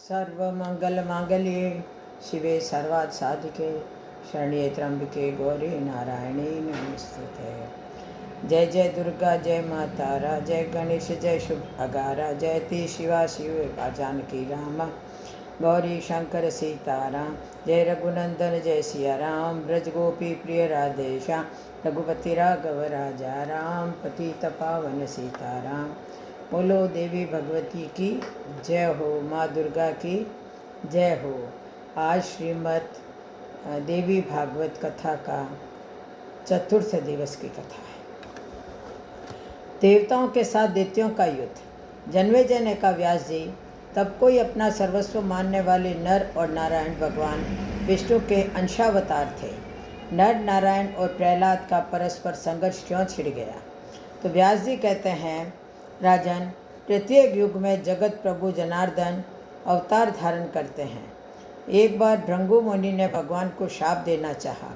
सर्वमंगलमांगल्ये शिवे सर्वार्थसाधिके शरण्ये त्र्यंबके गौरी नारायणी नमोस्तुते। जय जय दुर्गा जय माँ तारा जय गणेश जय शुभ अगारा जयति शिवा शिव जानकी राम गौरी शंकर सीताराम जय रघुनंदन जय सिया राम ब्रज गोपी प्रिय राधेश्याम रघुपति राघव राजा राम पतित पावन सीताराम। बोलो देवी भगवती की जय हो, माँ दुर्गा की जय हो। आज श्रीमद् देवी भागवत कथा का चतुर्थ दिवस की कथा है। देवताओं के साथ दैत्यों का युद्ध। जन्मेजय ने कहा, व्यास जी, तब कोई अपना सर्वस्व मानने वाले नर और नारायण भगवान विष्णु के अंशावतार थे। नर नारायण और प्रहलाद का परस्पर संघर्ष क्यों छिड़ गया? तो व्यास जी कहते हैं, राजन, प्रत्येक युग में जगत प्रभु जनार्दन अवतार धारण करते हैं। एक बार भृंगु मुनि ने भगवान को शाप देना चाहा।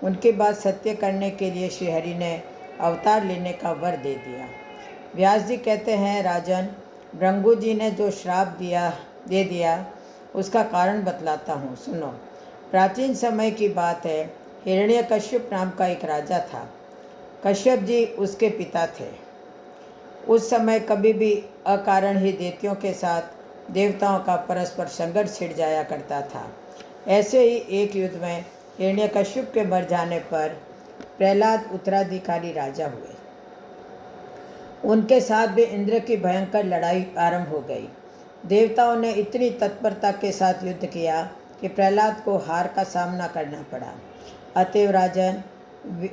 उनकी बात सत्य करने के लिए श्रीहरि ने अवतार लेने का वर दे दिया। व्यास जी कहते हैं, राजन, भृंगु जी ने जो श्राप दे दिया उसका कारण बतलाता हूँ, सुनो। प्राचीन समय की बात है। हिरण्यकश्यप नाम का एक राजा था। कश्यप जी उसके पिता थे। उस समय कभी भी अकारण ही दैत्यों के साथ देवताओं का परस्पर संघर्ष छिड़ जाया करता था। ऐसे ही एक युद्ध में हिरण्यकश्यप के मर जाने पर प्रहलाद उत्तराधिकारी राजा हुए। उनके साथ भी इंद्र की भयंकर लड़ाई आरंभ हो गई। देवताओं ने इतनी तत्परता के साथ युद्ध किया कि प्रहलाद को हार का सामना करना पड़ा। अतएव राजन,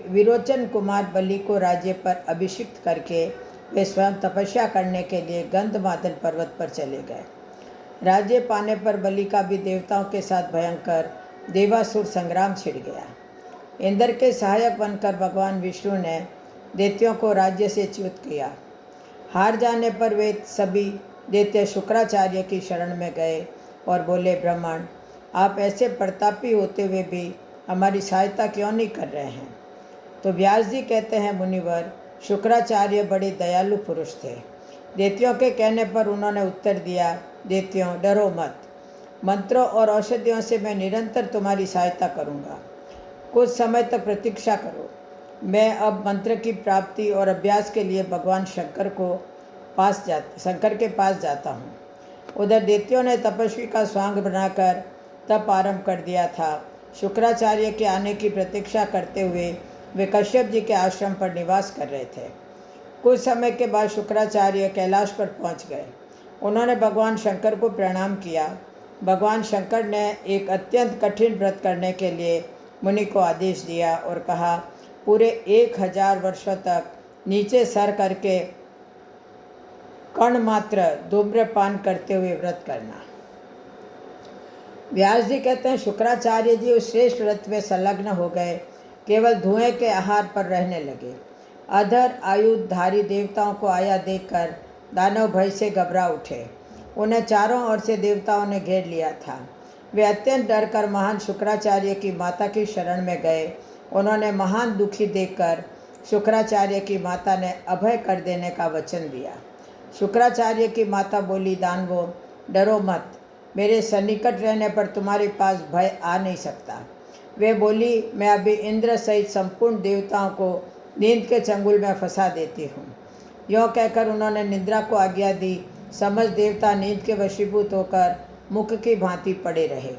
विरोचन कुमार बलि को राज्य पर अभिषिक्त करके वे स्वयं तपस्या करने के लिए गंधमादन पर्वत पर चले गए। राज्य पाने पर बलि का भी देवताओं के साथ भयंकर देवासुर संग्राम छिड़ गया। इंद्र के सहायक बनकर भगवान विष्णु ने दैत्यों को राज्य से च्युत किया। हार जाने पर वे सभी दैत्य शुक्राचार्य की शरण में गए और बोले, ब्राह्मण, आप ऐसे प्रतापी होते हुए भी हमारी सहायता क्यों नहीं कर रहे हैं? तो व्यास जी कहते हैं, मुनिवर, शुक्राचार्य बड़े दयालु पुरुष थे। दैत्यों के कहने पर उन्होंने उत्तर दिया, दैत्यों, डरो मत। मंत्रों और औषधियों से मैं निरंतर तुम्हारी सहायता करूंगा। कुछ समय तक प्रतीक्षा करो। मैं अब मंत्र की प्राप्ति और अभ्यास के लिए भगवान शंकर के पास जाता हूँ। उधर दैत्यों ने तपस्वी का स्वांग बनाकर तप आरंभ कर दिया था। शुक्राचार्य के आने की प्रतीक्षा करते हुए वे कश्यप जी के आश्रम पर निवास कर रहे थे। कुछ समय के बाद शुक्राचार्य कैलाश पर पहुंच गए। उन्होंने भगवान शंकर को प्रणाम किया। भगवान शंकर ने एक अत्यंत कठिन व्रत करने के लिए मुनि को आदेश दिया और कहा, पूरे 1000 वर्षों तक नीचे सर करके कण मात्र धूम्रपान करते हुए व्रत करना। व्यास जी कहते हैं, शुक्राचार्य जी उस श्रेष्ठ व्रत में संलग्न हो गए। केवल धुएं के आहार पर रहने लगे। अधर आयुधारी देवताओं को आया देखकर दानव भय से घबरा उठे। उन्हें चारों ओर से देवताओं ने घेर लिया था। वे अत्यंत डर कर महान शुक्राचार्य की माता की शरण में गए। उन्होंने महान दुखी देखकर शुक्राचार्य की माता ने अभय कर देने का वचन दिया। शुक्राचार्य की माता बोली, दानवों, डरो मत। मेरे सन्निकट रहने पर तुम्हारे पास भय आ नहीं सकता। वे बोली, मैं अभी इंद्र सहित संपूर्ण देवताओं को नींद के चंगुल में फंसा देती हूँ। यों कहकर उन्होंने निद्रा को आज्ञा दी। समस्त देवता नींद के वशीभूत होकर मुख की भांति पड़े रहे।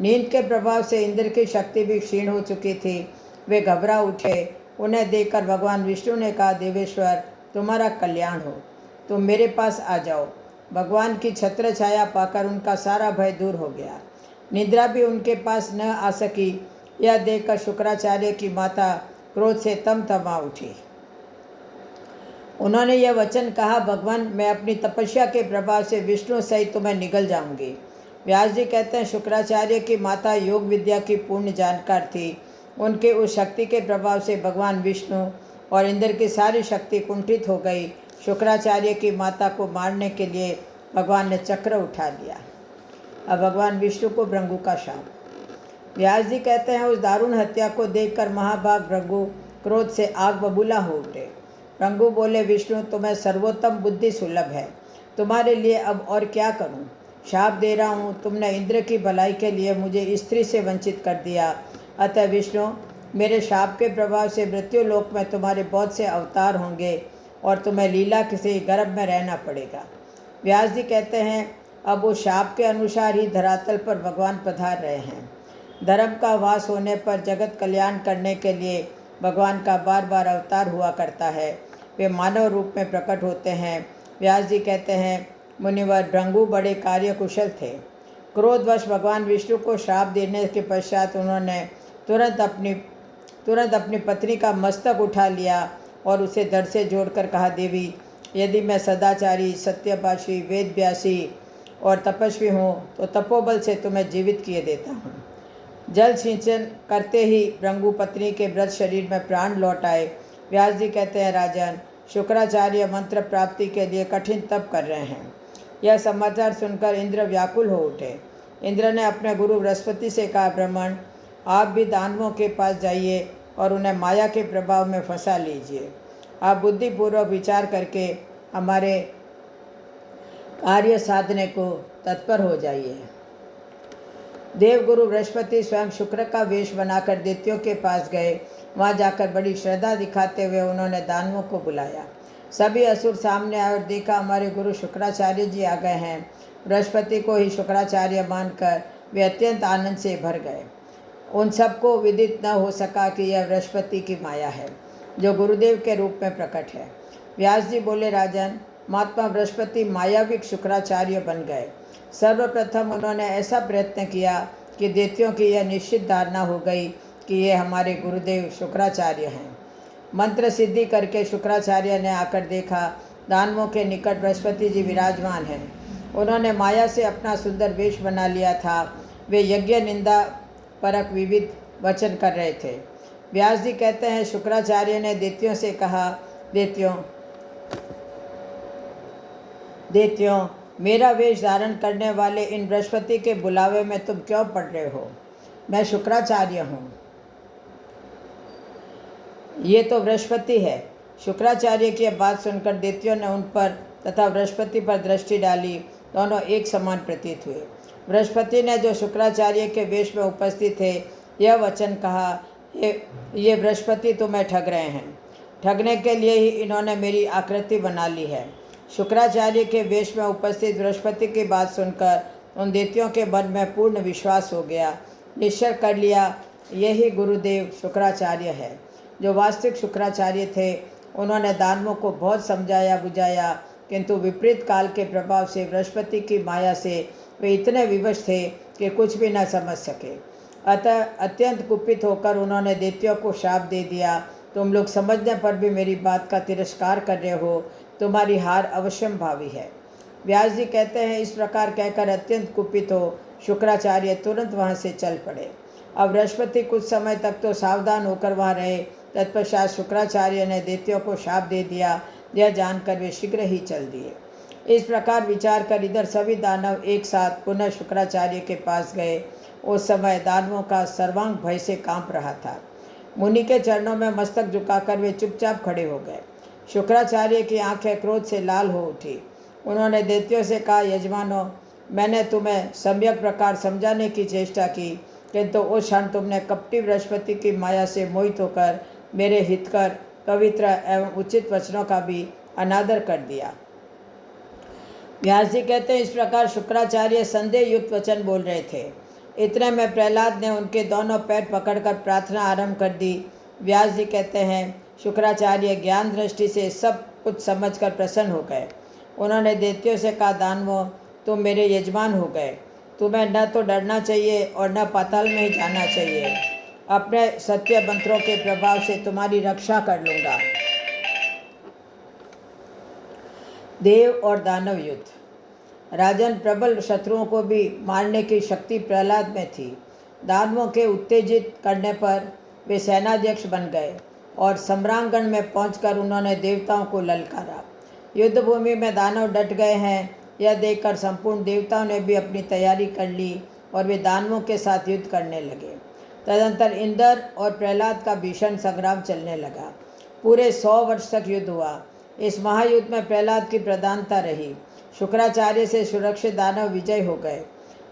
नींद के प्रभाव से इंद्र की शक्ति भी क्षीण हो चुकी थी। वे घबरा उठे। उन्हें देखकर भगवान विष्णु ने कहा, देवेश्वर, तुम्हारा कल्याण हो, तुम मेरे पास आ जाओ। भगवान की छत्र छाया पाकर उनका सारा भय दूर हो गया। निद्रा भी उनके पास न आ सकी। यह देखकर शुक्राचार्य की माता क्रोध से तमतमा उठी। उन्होंने यह वचन कहा, भगवान, मैं अपनी तपस्या के प्रभाव से विष्णु सहित तुम्हें निगल जाऊंगी। व्यास जी कहते हैं, शुक्राचार्य की माता योग विद्या की पूर्ण जानकार थी। उनके उस शक्ति के प्रभाव से भगवान विष्णु और इंद्र की सारी शक्ति कुंठित हो गई। शुक्राचार्य की माता को मारने के लिए भगवान ने चक्र उठा लिया। अब भगवान विष्णु को भृंगु का शाप। व्यास जी कहते हैं, उस दारुण हत्या को देखकर महाभाग भृंगु क्रोध से आग बबूला हो उठे। भृंगु बोले, विष्णु, तुम्हें सर्वोत्तम बुद्धि सुलभ है। तुम्हारे लिए अब और क्या करूं? शाप दे रहा हूँ, तुमने इंद्र की भलाई के लिए मुझे स्त्री से वंचित कर दिया। अतः विष्णु, मेरे शाप के प्रभाव से मृत्यु लोक में तुम्हारे बहुत से अवतार होंगे और तुम्हें लीला किसी गर्भ में रहना पड़ेगा। व्यास जी कहते हैं, अब उस शाप के अनुसार ही धरातल पर भगवान पधार रहे हैं। धर्म का वास होने पर जगत कल्याण करने के लिए भगवान का बार बार अवतार हुआ करता है। वे मानव रूप में प्रकट होते हैं। व्यास जी कहते हैं, मुनिवर भृंगु बड़े कार्य कुशल थे। क्रोधवश भगवान विष्णु को श्राप देने के पश्चात उन्होंने तुरंत अपनी पत्नी का मस्तक उठा लिया और उसे धड़ से जोड़कर कहा, देवी, यदि मैं सदाचारी, सत्यभाषी, वेदव्यासी और तपस्वी हूँ तो तपोबल से तुम्हें जीवित किए देता हूँ। जल सिंचन करते ही भृंगु पत्नी के मृत शरीर में प्राण लौट आए। व्यास जी कहते हैं, राजन, शुक्राचार्य मंत्र प्राप्ति के लिए कठिन तप कर रहे हैं। यह समाचार सुनकर इंद्र व्याकुल हो उठे। इंद्र ने अपने गुरु बृहस्पति से कहा, ब्राह्मण, आप भी दानवों के पास जाइए और उन्हें माया के प्रभाव में फंसा लीजिए। आप बुद्धिपूर्वक विचार करके हमारे कार्य साधने को तत्पर हो जाइए। देवगुरु बृहस्पति स्वयं शुक्र का वेश बनाकर दैत्यों के पास गए। वहां जाकर बड़ी श्रद्धा दिखाते हुए उन्होंने दानवों को बुलाया। सभी असुर सामने आए और देखा हमारे गुरु शुक्राचार्य जी आ गए हैं। बृहस्पति को ही शुक्राचार्य मानकर वे अत्यंत आनंद से भर गए। उन सबको विदित न हो सका कि यह बृहस्पति की माया है जो गुरुदेव के रूप में प्रकट है। व्यास जी बोले, राजन, महात्मा बृहस्पति मायाविक शुक्राचार्य बन गए। सर्वप्रथम उन्होंने ऐसा प्रयत्न किया कि दैत्यों की यह निश्चित धारणा हो गई कि ये हमारे गुरुदेव शुक्राचार्य हैं। मंत्र सिद्धि करके शुक्राचार्य ने आकर देखा दानवों के निकट बृहस्पति जी विराजमान हैं। उन्होंने माया से अपना सुंदर वेश बना लिया था। वे यज्ञ निंदा परक विविध वचन कर रहे थे। व्यास जी कहते हैं, शुक्राचार्य ने दैत्यों से कहा, दैत्यों, मेरा वेश धारण करने वाले इन बृहस्पति के बुलावे में तुम क्यों पड़ रहे हो? मैं शुक्राचार्य हूँ, ये तो बृहस्पति है। शुक्राचार्य की बात सुनकर दैत्यों ने उन पर तथा बृहस्पति पर दृष्टि डाली। दोनों एक समान प्रतीत हुए। बृहस्पति ने जो शुक्राचार्य के वेश में उपस्थित थे यह वचन कहा, ये बृहस्पति तुम्हें ठग रहे हैं। ठगने के लिए ही इन्होंने मेरी आकृति बना ली है। शुक्राचार्य के वेश में उपस्थित बृहस्पति की बात सुनकर उन दैत्यों के मन में पूर्ण विश्वास हो गया। निश्चय कर लिया, यही गुरुदेव शुक्राचार्य है। जो वास्तविक शुक्राचार्य थे उन्होंने दानवों को बहुत समझाया बुझाया, किंतु विपरीत काल के प्रभाव से बृहस्पति की माया से वे इतने विवश थे कि कुछ भी न समझ सके। अतः अत्यंत कुपित होकर उन्होंने दैत्यों को शाप दे दिया, तुम लोग समझने पर भी मेरी बात का तिरस्कार कर रहे हो, तुम्हारी हार अवश्यम भावी है। व्यास जी कहते हैं, इस प्रकार कहकर अत्यंत कुपित हो शुक्राचार्य तुरंत वहाँ से चल पड़े। अब बृहस्पति कुछ समय तक तो सावधान होकर वहाँ रहे। तत्पश्चात शुक्राचार्य ने दैत्यों को शाप दे दिया। यह जानकर वे शीघ्र ही चल दिए। इस प्रकार विचार कर इधर सभी दानव एक साथ पुनः शुक्राचार्य के पास गए। उस समय दानवों का सर्वांग भय से कांप रहा था। मुनि के चरणों में मस्तक झुकाकर वे चुपचाप खड़े हो गए। शुक्राचार्य की आंखें क्रोध से लाल हो उठी। उन्होंने दैत्यों से कहा, यजमानों, मैंने तुम्हें सम्यक प्रकार समझाने की चेष्टा की, किंतु उस क्षण तुमने कपटी बृहस्पति की माया से मोहित होकर मेरे हितकर पवित्र एवं उचित वचनों का भी अनादर कर दिया। व्यास जी कहते हैं, इस प्रकार शुक्राचार्य संदेह युक्त वचन बोल रहे थे। इतने में प्रहलाद ने उनके दोनों पैर पकड़कर प्रार्थना आरंभ कर दी। व्यास जी कहते हैं, शुक्राचार्य ज्ञान दृष्टि से सब कुछ समझकर प्रसन्न हो गए। उन्होंने दैत्यों से कहा, दानवों, तुम मेरे यजमान हो गए। तुम्हें न तो डरना चाहिए और न पाताल में ही जाना चाहिए। अपने सत्य मंत्रों के प्रभाव से तुम्हारी रक्षा कर लूँगा। देव और दानव युद्ध। राजन, प्रबल शत्रुओं को भी मारने की शक्ति प्रहलाद में थी। दानवों के उत्तेजित करने पर वे सेनाध्यक्ष बन गए और सम्रांगण में पहुंचकर उन्होंने देवताओं को ललकारा। युद्ध भूमि में दानव डट गए हैं, यह देखकर संपूर्ण देवताओं ने भी अपनी तैयारी कर ली और वे दानवों के साथ युद्ध करने लगे। तदंतर इंद्र और प्रहलाद का भीषण संग्राम चलने लगा। पूरे 100 वर्ष तक युद्ध हुआ। इस महायुद्ध में प्रहलाद की प्रधानता रही। शुक्राचार्य से सुरक्षित दानव विजय हो गए।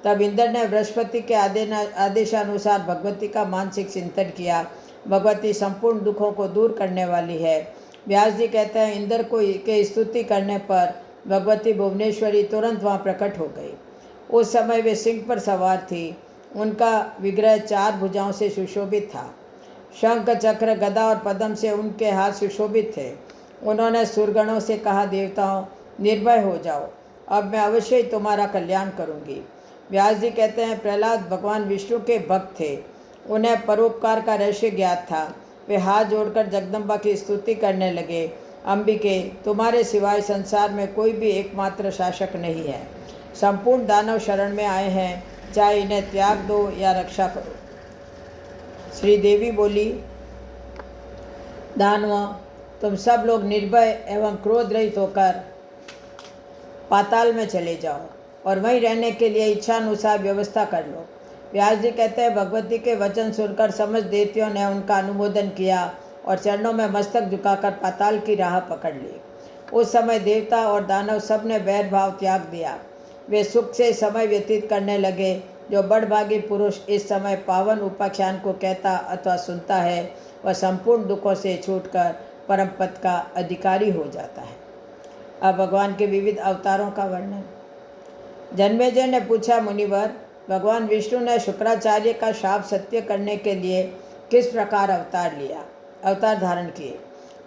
तब इंद्र ने बृहस्पति के आदेशानुसार भगवती का मानसिक चिंतन किया। भगवती संपूर्ण दुखों को दूर करने वाली है। व्यास जी कहते हैं, इंद्र को के स्तुति करने पर भगवती भुवनेश्वरी तुरंत वहाँ प्रकट हो गई। उस समय वे सिंह पर सवार थी। उनका विग्रह 4 भुजाओं से सुशोभित था। शंख, चक्र, गदा और पद्म से उनके हाथ सुशोभित थे। उन्होंने सुरगणों से कहा, देवताओं निर्भय हो जाओ, अब मैं अवश्य ही तुम्हारा कल्याण करूंगी। व्यास जी कहते हैं, प्रहलाद भगवान विष्णु के भक्त थे। उन्हें परोपकार का रहस्य ज्ञात था। वे हाथ जोड़कर जगदम्बा की स्तुति करने लगे। अंबिके, तुम्हारे सिवाय संसार में कोई भी एकमात्र शासक नहीं है। संपूर्ण दानव शरण में आए हैं, चाहे इन्हें त्याग दो या रक्षा करो। श्री देवी बोली, दानवों, तुम सब लोग निर्भय एवं क्रोध रहित होकर पाताल में चले जाओ और वहीं रहने के लिए इच्छानुसार व्यवस्था कर लो। व्यास जी कहते हैं, भगवती के वचन सुनकर समस्त देवतियों ने उनका अनुमोदन किया और चरणों में मस्तक झुकाकर पाताल की राह पकड़ ली। उस समय देवता और दानव सब ने बैर भाव त्याग दिया। वे सुख से समय व्यतीत करने लगे। जो बड़भागी पुरुष इस समय पावन उपाख्यान को कहता अथवा सुनता है, वह संपूर्ण दुखों से छूटकर परम पद का अधिकारी हो जाता है। अब भगवान के विविध अवतारों का वर्णन। जन्मेजय ने पूछा, मुनिवर, भगवान विष्णु ने शुक्राचार्य का शाप सत्य करने के लिए किस प्रकार अवतार धारण किए?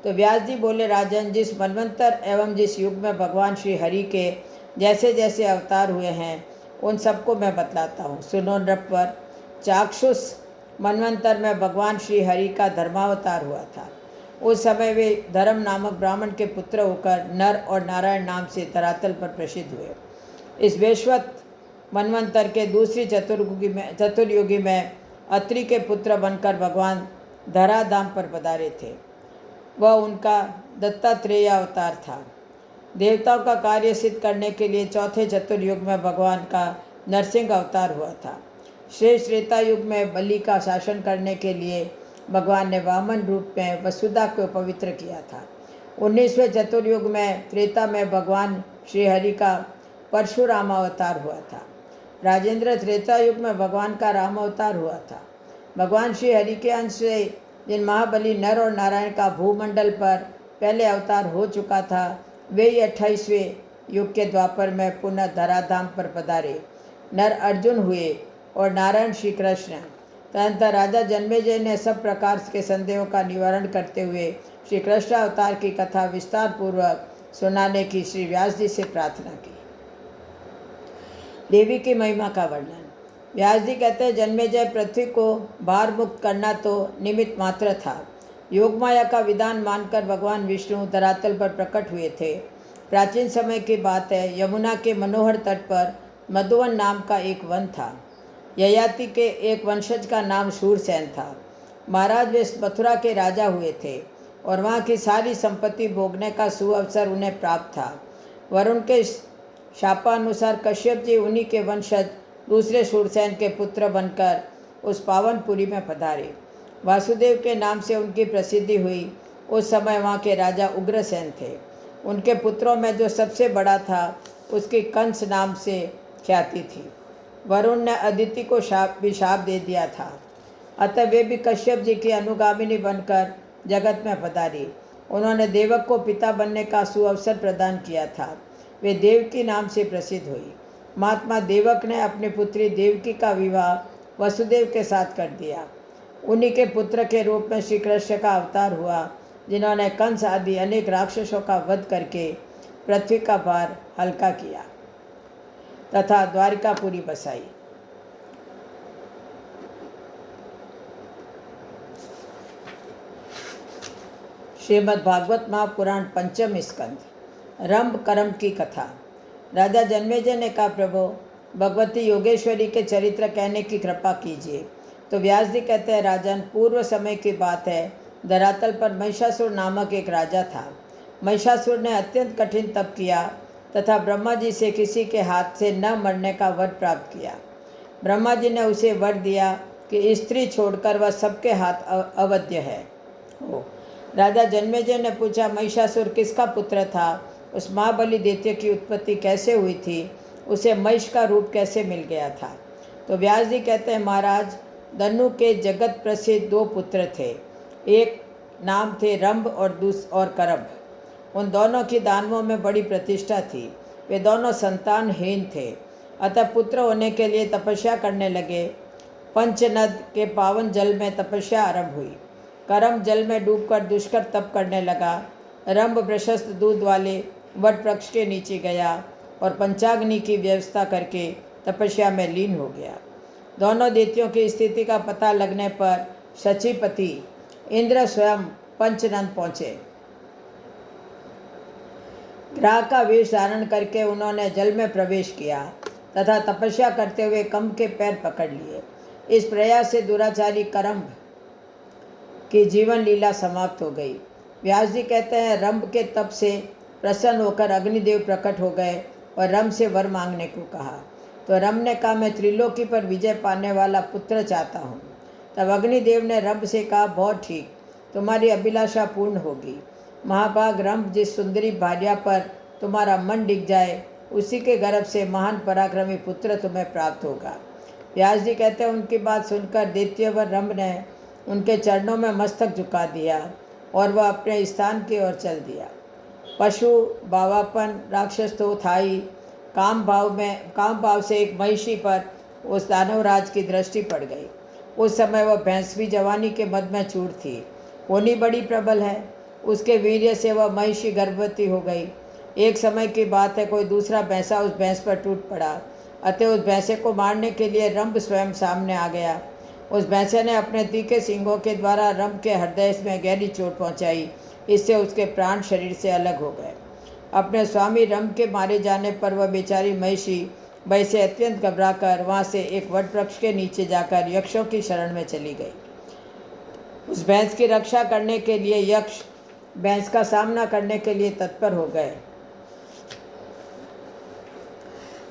तो व्यास जी बोले, राजन, जिस मनवंतर एवं जिस युग में भगवान श्री हरि के जैसे जैसे अवतार हुए हैं, उन सबको मैं बतलाता हूँ। सुनो नृपवर। चाक्षुष मनवंतर में भगवान श्री हरि का धर्मावतार हुआ था। उस समय वे धर्म नामक ब्राह्मण के पुत्र होकर नर और नारायण नाम से धरातल पर प्रसिद्ध हुए। इस वैश्वत मनवंतर के दूसरी चतुर्युगी में अत्रि के पुत्र बनकर भगवान धराधाम पर पधारे थे। वह उनका दत्तात्रेय अवतार था। देवताओं का कार्य सिद्ध करने के लिए चौथे चतुर्युग में भगवान का नरसिंह अवतार हुआ था। श्रेष्ठ त्रेता युग में बलि का शासन करने के लिए भगवान ने वामन रूप में वसुधा को पवित्र किया था। 19वें चतुर्युग में त्रेता में भगवान श्रीहरि का परशुराम अवतार हुआ था। राजेंद्र त्रेता युग में भगवान का राम अवतार हुआ था। भगवान श्रीहरि के अंश से जिन महाबली नर और नारायण का भूमंडल पर पहले अवतार हो चुका था, वे ही 28वें युग के द्वापर में पुनः धराधाम पर पधारे। नर अर्जुन हुए और नारायण श्री कृष्ण। तदनंतर राजा जन्मेजय ने सब प्रकार के संदेहों का निवारण करते हुए श्री कृष्ण अवतार की कथा विस्तार पूर्वक सुनाने की श्री व्यास जी से प्रार्थना की। देवी की महिमा का वर्णन। व्यास जी कहते हैं, जन्मेजय, पृथ्वी को भार मुक्त करना तो निमित्त मात्र था। योगमाया का विधान मानकर भगवान विष्णु धरातल पर प्रकट हुए थे। प्राचीन समय की बात है, यमुना के मनोहर तट पर मधुवन नाम का एक वन था। ययाति के एक वंशज का नाम शूरसेन था। महाराज वे मथुरा के राजा हुए थे और वहाँ की सारी संपत्ति भोगने का सुअवसर उन्हें प्राप्त था। वरुण के शापानुसार कश्यप जी उन्हीं के वंशज दूसरे शूरसेन के पुत्र बनकर उस पावनपुरी में पधारे। वासुदेव के नाम से उनकी प्रसिद्धि हुई। उस समय वहाँ के राजा उग्रसेन थे। उनके पुत्रों में जो सबसे बड़ा था, उसकी कंस नाम से ख्याति थी। वरुण ने अदिति को भी शाप दे दिया था, अतः वे भी कश्यप जी की अनुगामिनी बनकर जगत में पधारी। उन्होंने देवक को पिता बनने का सुअवसर प्रदान किया था। वे देवकी नाम से प्रसिद्ध हुई। महात्मा देवक ने अपनी पुत्री देवकी का विवाह वसुदेव के साथ कर दिया। उन्हीं के पुत्र के रूप में श्री कृष्ण का अवतार हुआ, जिन्होंने कंस आदि अनेक राक्षसों का वध करके पृथ्वी का भार हल्का किया तथा द्वारिकापुरी बसाई। श्रीमद् भागवत महापुराण पंचम स्कंध। रंभ करम की कथा। राजा जन्मेजय ने कहा, प्रभु, भगवती योगेश्वरी के चरित्र कहने की कृपा कीजिए। तो व्यास जी कहते हैं, राजन, पूर्व समय की बात है, धरातल पर महिषासुर नामक एक राजा था। महिषासुर ने अत्यंत कठिन तप किया तथा ब्रह्मा जी से किसी के हाथ से न मरने का वर प्राप्त किया। ब्रह्मा जी ने उसे वर दिया कि स्त्री छोड़कर वह सबके हाथ अवध्य है। राजा जन्मेजय ने पूछा, महिषासुर किसका पुत्र था उस महाबली दैत्य की उत्पत्ति कैसे हुई थी, उसे महिष का रूप कैसे मिल गया था। तो व्यास जी कहते हैं, महाराज दनु के जगत प्रसिद्ध 2 पुत्र थे। एक नाम थे रंभ और करभ। उन दोनों की दानवों में बड़ी प्रतिष्ठा थी। वे दोनों संतानहीन थे, अतः पुत्र होने के लिए तपस्या करने लगे। पंचनद के पावन जल में तपस्या आरंभ हुई। करम जल में डूबकर दुष्कर तप करने लगा। रंभ प्रशस्त दूध वाले वट वृक्ष के नीचे गया और पंचाग्नि की व्यवस्था करके तपस्या में लीन हो गया। दोनों दैत्यों की स्थिति का पता लगने पर शचीपति इंद्र स्वयं पंचनंद पहुँचे। ग्राह का वेश धारण करके उन्होंने जल में प्रवेश किया तथा तपस्या करते हुए कम के पैर पकड़ लिए। इस प्रयास से दुराचारी करम्भ की जीवन लीला समाप्त हो गई। व्यास जी कहते हैं, रंभ के तप से प्रसन्न होकर अग्निदेव प्रकट हो गए और रंभ से वर मांगने को कहा। तो रंभ ने कहा, मैं त्रिलोकी पर विजय पाने वाला पुत्र चाहता हूँ। तब अग्निदेव ने रंभ से कहा, बहुत ठीक, तुम्हारी अभिलाषा पूर्ण होगी। महाभाग रंभ, जिस सुंदरी भार्या पर तुम्हारा मन डिग जाए, उसी के गर्भ से महान पराक्रमी पुत्र तुम्हें प्राप्त होगा। व्यास जी कहते हैं, उनकी बात सुनकर दैत्यवर रंभ ने उनके चरणों में मस्तक झुका दिया और वह अपने स्थान की ओर चल दिया। पशु बावापन राक्षस तो था ही, काम भाव से एक महिषी पर उस दानवराज की दृष्टि पड़ गई। उस समय वह भैंस भी जवानी के मद में चूर थी। होनी बड़ी प्रबल है। उसके वीर्य से वह महिषी गर्भवती हो गई। एक समय की बात है, कोई दूसरा भैंसा उस भैंस पर टूट पड़ा। अतः उस भैंसे को मारने के लिए रंभ स्वयं सामने आ गया। उस भैंसे ने अपने तीखे सींगों के द्वारा रंभ के हृदय में गहरी चोट पहुंचाई। इससे उसके प्राण शरीर से अलग हो गए। अपने स्वामी रंभ के मारे जाने पर वह बेचारी महिषी भय से अत्यंत घबराकर वहाँ से एक वट वृक्ष के नीचे जाकर यक्षों की शरण में चली गई। उस भैंस की रक्षा करने के लिए यक्ष भैंस का सामना करने के लिए तत्पर हो गए।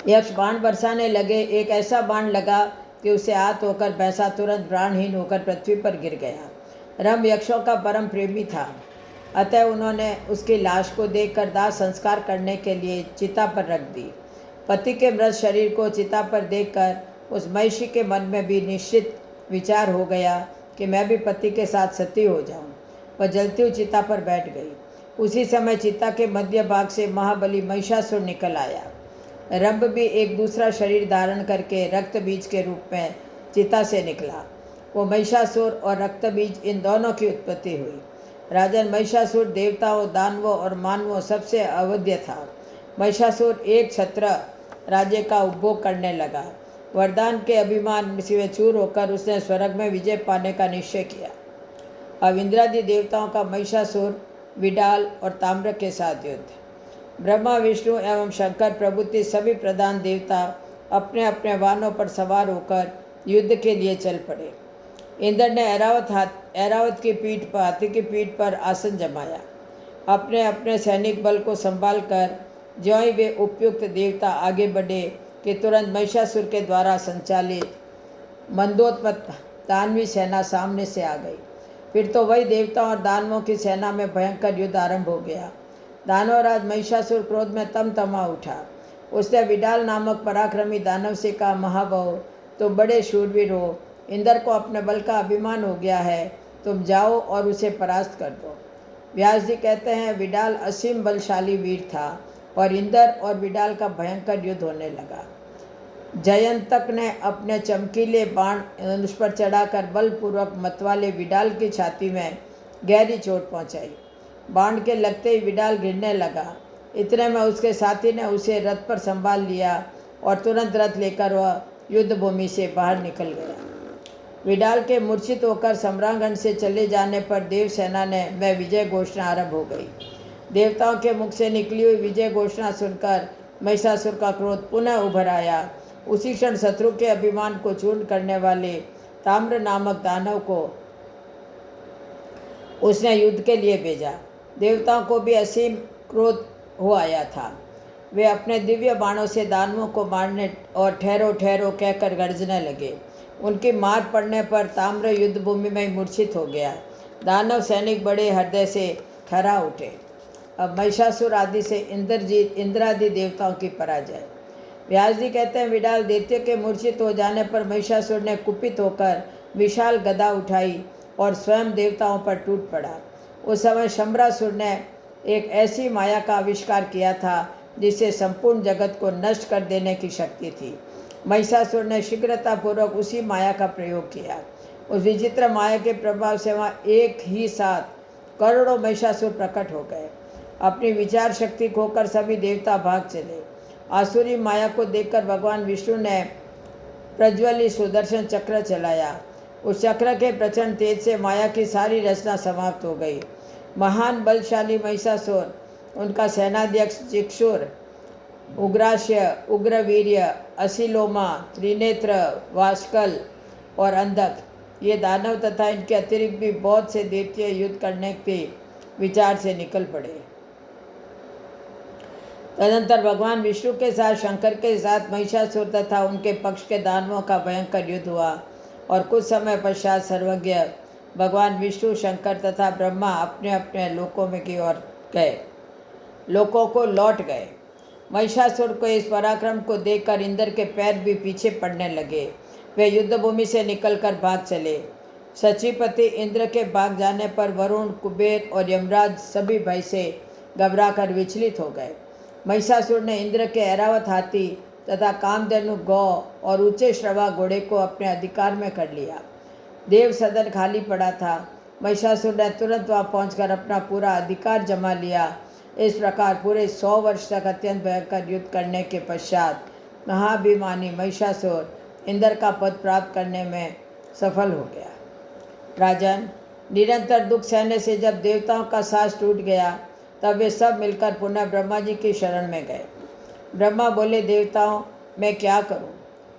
यक्ष बाण बरसाने लगे। एक ऐसा बाण लगा कि उसे आहत होकर भैंसा तुरंत प्राणहीन होकर पृथ्वी पर गिर गया। रंभ यक्षों का परम प्रेमी था, अतः उन्होंने उसकी लाश को देखकर दाह संस्कार करने के लिए चिता पर रख दी। पति के मृत शरीर को चिता पर देखकर उस महिषी के मन में भी निश्चित विचार हो गया कि मैं भी पति के साथ सती हो जाऊं। वह जलती हुई चिता पर बैठ गई। उसी समय चिता के मध्य भाग से महाबली महिषासुर निकल आया। रंभ भी एक दूसरा शरीर धारण करके रक्तबीज के रूप में चिता से निकला। वो महिषासुर और रक्तबीज, इन दोनों की उत्पत्ति हुई। राजन, महिषासुर देवताओं, दानवों और मानवों सबसे अवध्य था। महिषासुर एक छत्र राज्य का उपभोग करने लगा। वरदान के अभिमान से चूर होकर उसने स्वर्ग में विजय पाने का निश्चय किया। अब इंद्रादि देवताओं का महिषासुर, विडाल और ताम्र के साथ युद्ध। ब्रह्मा, विष्णु एवं शंकर प्रभृति सभी प्रधान देवता अपने अपने वाहनों पर सवार होकर युद्ध के लिए चल पड़े। इंद्र ने ऐरावत की पीठ पर, हाथी की पीठ पर आसन जमाया। अपने अपने सैनिक बल को संभाल कर ज्यों ही वे उपयुक्त देवता आगे बढ़े कि तुरंत महिषासुर के द्वारा संचालित मंदोत्पत्त दानवी सेना सामने से आ गई। फिर तो वही देवताओं और दानवों की सेना में भयंकर युद्ध आरंभ हो गया। दानवराज महिषासुर क्रोध में तमा उठा। उसने विडाल नामक पराक्रमी दानव से कहा, महाबहु, तुम बड़े शूरवीर हो। इंद्र को अपने बल का अभिमान हो गया है। तुम जाओ और उसे परास्त कर दो। व्यास जी कहते हैं, विडाल असीम बलशाली वीर था और इंद्र और विडाल का भयंकर युद्ध होने लगा। जयंतक ने अपने चमकीले बाण उस पर चढ़ाकर बलपूर्वक मतवाले विडाल की छाती में गहरी चोट पहुंचाई। बाण के लगते ही विडाल गिरने लगा। इतने में उसके साथी ने उसे रथ पर संभाल लिया और तुरंत रथ लेकर वह युद्ध भूमि से बाहर निकल गया। विडाल के मूर्छित होकर सम्रांगण से चले जाने पर देव सेना में विजय घोषणा आरंभ हो गई। देवताओं के मुख से निकली हुई विजय घोषणा सुनकर महिषासुर का क्रोध पुनः उभर आया। उसी क्षण शत्रु के अभिमान को चूर्ण करने वाले ताम्र नामक दानव को उसने युद्ध के लिए भेजा। देवताओं को भी असीम क्रोध हो आया था। वे अपने दिव्य बाणों से दानवों को मारने और ठहरो ठहरो कहकर गर्जने लगे। उनकी मार पड़ने पर ताम्र युद्ध भूमि में मूर्छित हो गया। दानव सैनिक बड़े हृदय से थर्रा उठे। अब महिषासुर आदि से इंद्रादि देवताओं की पराजय। व्यास जी कहते हैं, विडाल दैत्य के मूर्छित हो जाने पर महिषासुर ने कुपित होकर विशाल गदा उठाई और स्वयं देवताओं पर टूट पड़ा। उस समय शंबरासुर ने एक ऐसी माया का आविष्कार किया था जिससे संपूर्ण जगत को नष्ट कर देने की शक्ति थी। महिषासुर ने शीघ्रतापूर्वक उसी माया का प्रयोग किया। उस विचित्र माया के प्रभाव से वहाँ एक ही साथ करोड़ों महिषासुर प्रकट हो गए। अपनी विचार शक्ति खोकर सभी देवता भाग चले। आसुरी माया को देखकर भगवान विष्णु ने प्रज्वलित सुदर्शन चक्र चलाया। उस चक्र के प्रचंड तेज से माया की सारी रचना समाप्त हो गई। महान बलशाली महिषासुर, उनका सेनाध्यक्ष चिक्षुर, उग्राश्य, उग्रवीर्य, असिलोमा, त्रिनेत्र, वाष्कल और अंधक, ये दानव तथा इनके अतिरिक्त भी बहुत से दैत्य युद्ध करने के विचार से निकल पड़े। तदनंतर भगवान विष्णु के साथ शंकर के साथ महिषासुर तथा उनके पक्ष के दानवों का भयंकर युद्ध हुआ और कुछ समय पश्चात सर्वज्ञ भगवान विष्णु, शंकर तथा ब्रह्मा अपने अपने लोकों को लौट गए। महिषासुर को इस पराक्रम को देखकर इंद्र के पैर भी पीछे पड़ने लगे। वे युद्धभूमि से निकलकर भाग चले। सचिपति इंद्र के भाग जाने पर वरुण, कुबेर और यमराज सभी भय से घबराकर विचलित हो गए। महिषासुर ने इंद्र के ऐरावत हाथी तथा कामधेनु गौ और ऊंचे श्रवा घोड़े को अपने अधिकार में कर लिया। देव सदन खाली पड़ा था। महिषासुर ने तुरंत वहाँ पहुंचकर अपना पूरा अधिकार जमा लिया। इस प्रकार पूरे 100 वर्ष तक अत्यंत भयंकर युद्ध करने के पश्चात महाभिमानी महिषासुर इंद्र का पद प्राप्त करने में सफल हो गया। राजन, निरंतर दुख सहने से जब देवताओं का साहस टूट गया तब वे सब मिलकर पुनः ब्रह्मा जी की शरण में गए। ब्रह्मा बोले, देवताओं, मैं क्या करूं?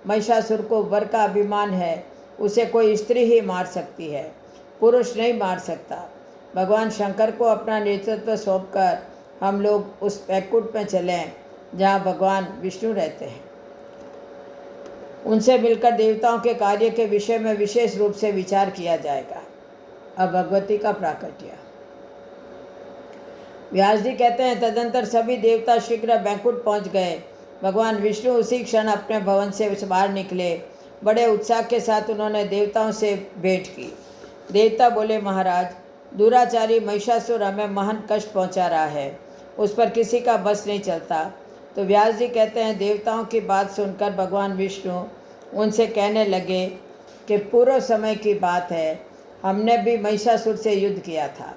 महिषासुर को वर का अभिमान है, उसे कोई स्त्री ही मार सकती है, पुरुष नहीं मार सकता। भगवान शंकर को अपना नेतृत्व सौंपकर हम लोग उस बैकुंठ में चलें जहाँ भगवान विष्णु रहते हैं। उनसे मिलकर देवताओं के कार्य के विषय में विशेष रूप से विचार किया जाएगा। अब भगवती का प्राकट्य। व्यास जी कहते हैं, तदंतर सभी देवता शीघ्र बैकुंठ पहुंच गए। भगवान विष्णु उसी क्षण अपने भवन से बाहर निकले। बड़े उत्साह के साथ उन्होंने देवताओं से भेंट की। देवता बोले, महाराज, दुराचारी महिषासुर हमें महान कष्ट पहुंचा रहा है, उस पर किसी का बस नहीं चलता। तो व्यास जी कहते हैं, देवताओं की बात सुनकर भगवान विष्णु उनसे कहने लगे कि पूर्व समय की बात है, हमने भी महिषासुर से युद्ध किया था,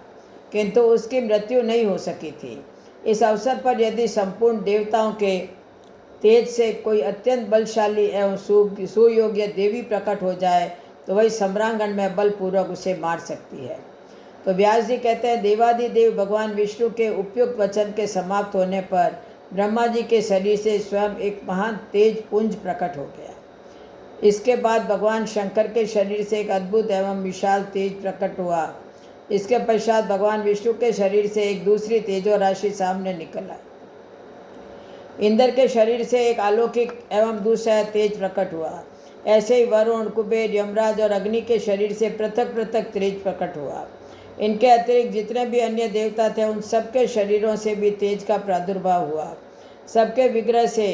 किंतु उसकी मृत्यु नहीं हो सकी थी। इस अवसर पर यदि संपूर्ण देवताओं के तेज से कोई अत्यंत बलशाली एवं सुयोग्य देवी प्रकट हो जाए तो वही सम्रांगण में बलपूर्वक उसे मार सकती है। तो व्यास जी कहते हैं, देवादिदेव भगवान विष्णु के उपयुक्त वचन के समाप्त होने पर ब्रह्मा जी के शरीर से स्वयं एक महान तेज पुंज प्रकट हो गया। इसके बाद भगवान शंकर के शरीर से एक अद्भुत एवं विशाल तेज प्रकट हुआ। इसके पश्चात भगवान विष्णु के शरीर से एक दूसरी तेजो राशि सामने निकल आई। इंद्र के शरीर से एक अलौकिक एवं दूसरा तेज प्रकट हुआ। ऐसे ही वरुण, कुबेर, यमराज और अग्नि के शरीर से पृथक पृथक तेज प्रकट हुआ। इनके अतिरिक्त जितने भी अन्य देवता थे उन सबके शरीरों से भी तेज का प्रादुर्भाव हुआ। सबके विग्रह से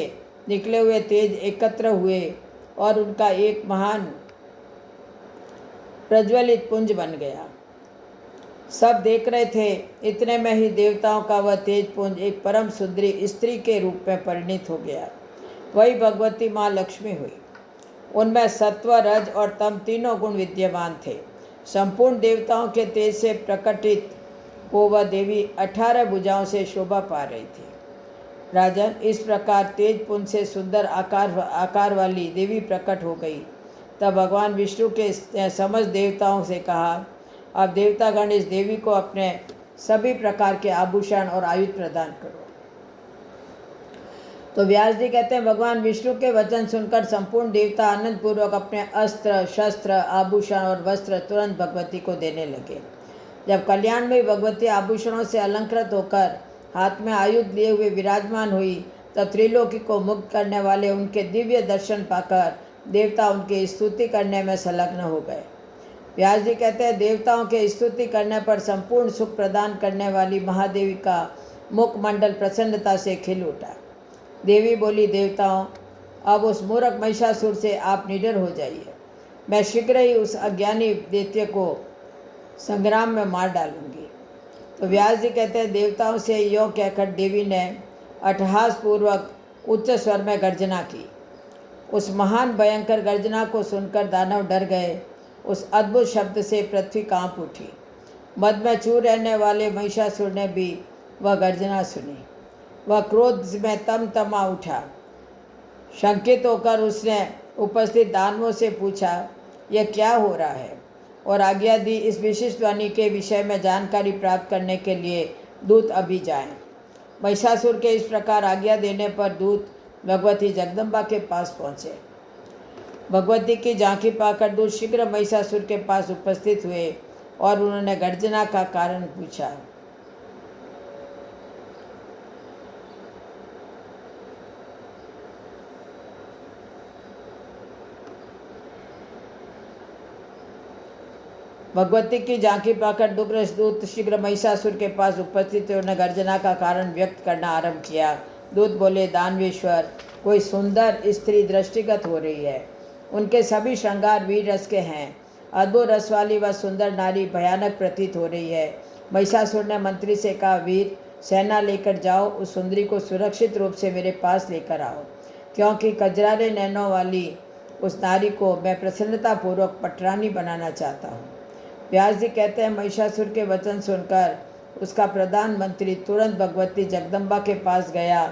निकले हुए तेज एकत्र हुए और उनका एक महान प्रज्वलित पुंज बन गया। सब देख रहे थे, इतने में ही देवताओं का वह तेज पुंज एक परम सुंदरी स्त्री के रूप में परिणित हो गया। वही भगवती माँ लक्ष्मी हुई। उनमें सत्व, रज और तम तीनों गुण विद्यमान थे। संपूर्ण देवताओं के तेज से प्रकटित हो वह देवी 18 भुजाओं से शोभा पा रही थी। राजन, इस प्रकार तेज पुंज से सुंदर आकार वाली देवी प्रकट हो गई। तब भगवान विष्णु के समस्त देवताओं से कहा, अब देवतागण इस देवी को अपने सभी प्रकार के आभूषण और आयुध प्रदान करो। तो व्यास जी कहते हैं, भगवान विष्णु के वचन सुनकर संपूर्ण देवता आनंद पूर्वक अपने अस्त्र, शस्त्र, आभूषण और वस्त्र तुरंत भगवती को देने लगे। जब कल्याण में भगवती आभूषणों से अलंकृत होकर हाथ में आयुध लिए हुए विराजमान हुई, तब त्रिलोकी को मुक्त करने वाले उनके दिव्य दर्शन पाकर देवता उनकी स्तुति करने में संलग्न हो गए। व्यास जी कहते हैं, देवताओं के स्तुति करने पर संपूर्ण सुख प्रदान करने वाली महादेवी का मुखमंडल प्रसन्नता से खिल उठा। देवी बोली, देवताओं, अब उस मूर्ख महिषासुर से आप निडर हो जाइए। मैं शीघ्र ही उस अज्ञानी दैत्य को संग्राम में मार डालूंगी। तो व्यास जी कहते हैं, देवताओं से यो कहकर देवी ने अट्टहासपूर्वक उच्च स्वर में गर्जना की। उस महान भयंकर गर्जना को सुनकर दानव डर गए। उस अद्भुत शब्द से पृथ्वी कांप उठी। मद में चूर रहने वाले महिषासुर ने भी वह गर्जना सुनी। वह क्रोध में तमा उठा। शंकित होकर उसने उपस्थित दानवों से पूछा, यह क्या हो रहा है, और आज्ञा दी, इस विशिष्ट वाणी के विषय में जानकारी प्राप्त करने के लिए दूत अभी जाएं। महिषासुर के इस प्रकार आज्ञा देने पर दूत भगवती जगदम्बा के पास पहुँचे। भगवती की झांकी पाकर दूत शीघ्र महिषासुर के पास उपस्थित हुए और उन्होंने गर्जना का कारण पूछा। भगवती की झांकी पाकर दूत शीघ्र महिषासुर के पास उपस्थित हुए। उन्होंने गर्जना का कारण व्यक्त करना आरंभ किया। दूत बोले, दानवेश्वर, कोई सुंदर स्त्री दृष्टिगत हो रही है। उनके सभी श्रृंगार वीर रस के हैं। अद्भुत रस वाली वह सुंदर नारी भयानक प्रतीत हो रही है। महिषासुर ने मंत्री से कहा, वीर, सेना लेकर जाओ, उस सुंदरी को सुरक्षित रूप से मेरे पास लेकर आओ, क्योंकि कजरारे नैनों वाली उस नारी को मैं प्रसन्नतापूर्वक पटरानी बनाना चाहता हूँ। व्यास जी कहते हैं, महिषासुर के वचन सुनकर उसका प्रधानमंत्री तुरंत भगवती जगदम्बा के पास गया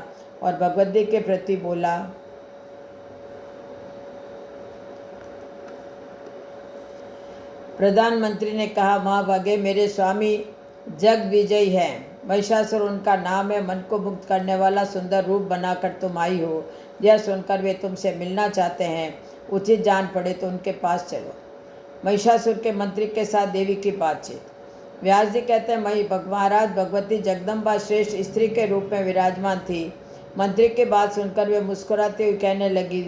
और भगवती के प्रति बोला, प्रधानमंत्री ने कहा, महाभागे, मेरे स्वामी जग विजयी हैं। महिषासुर उनका नाम है। मन को मुक्त करने वाला सुंदर रूप बनाकर तुम आई हो। यह सुनकर वे तुमसे मिलना चाहते हैं। उचित जान पड़े तो उनके पास चलो। महिषासुर के मंत्री के साथ देवी की बातचीत। व्यास जी कहते हैं, महाराज भगवती जगदम्बा श्रेष्ठ स्त्री के रूप में विराजमान थी। मंत्री की बात सुनकर वे मुस्कुराते हुए कहने लगी।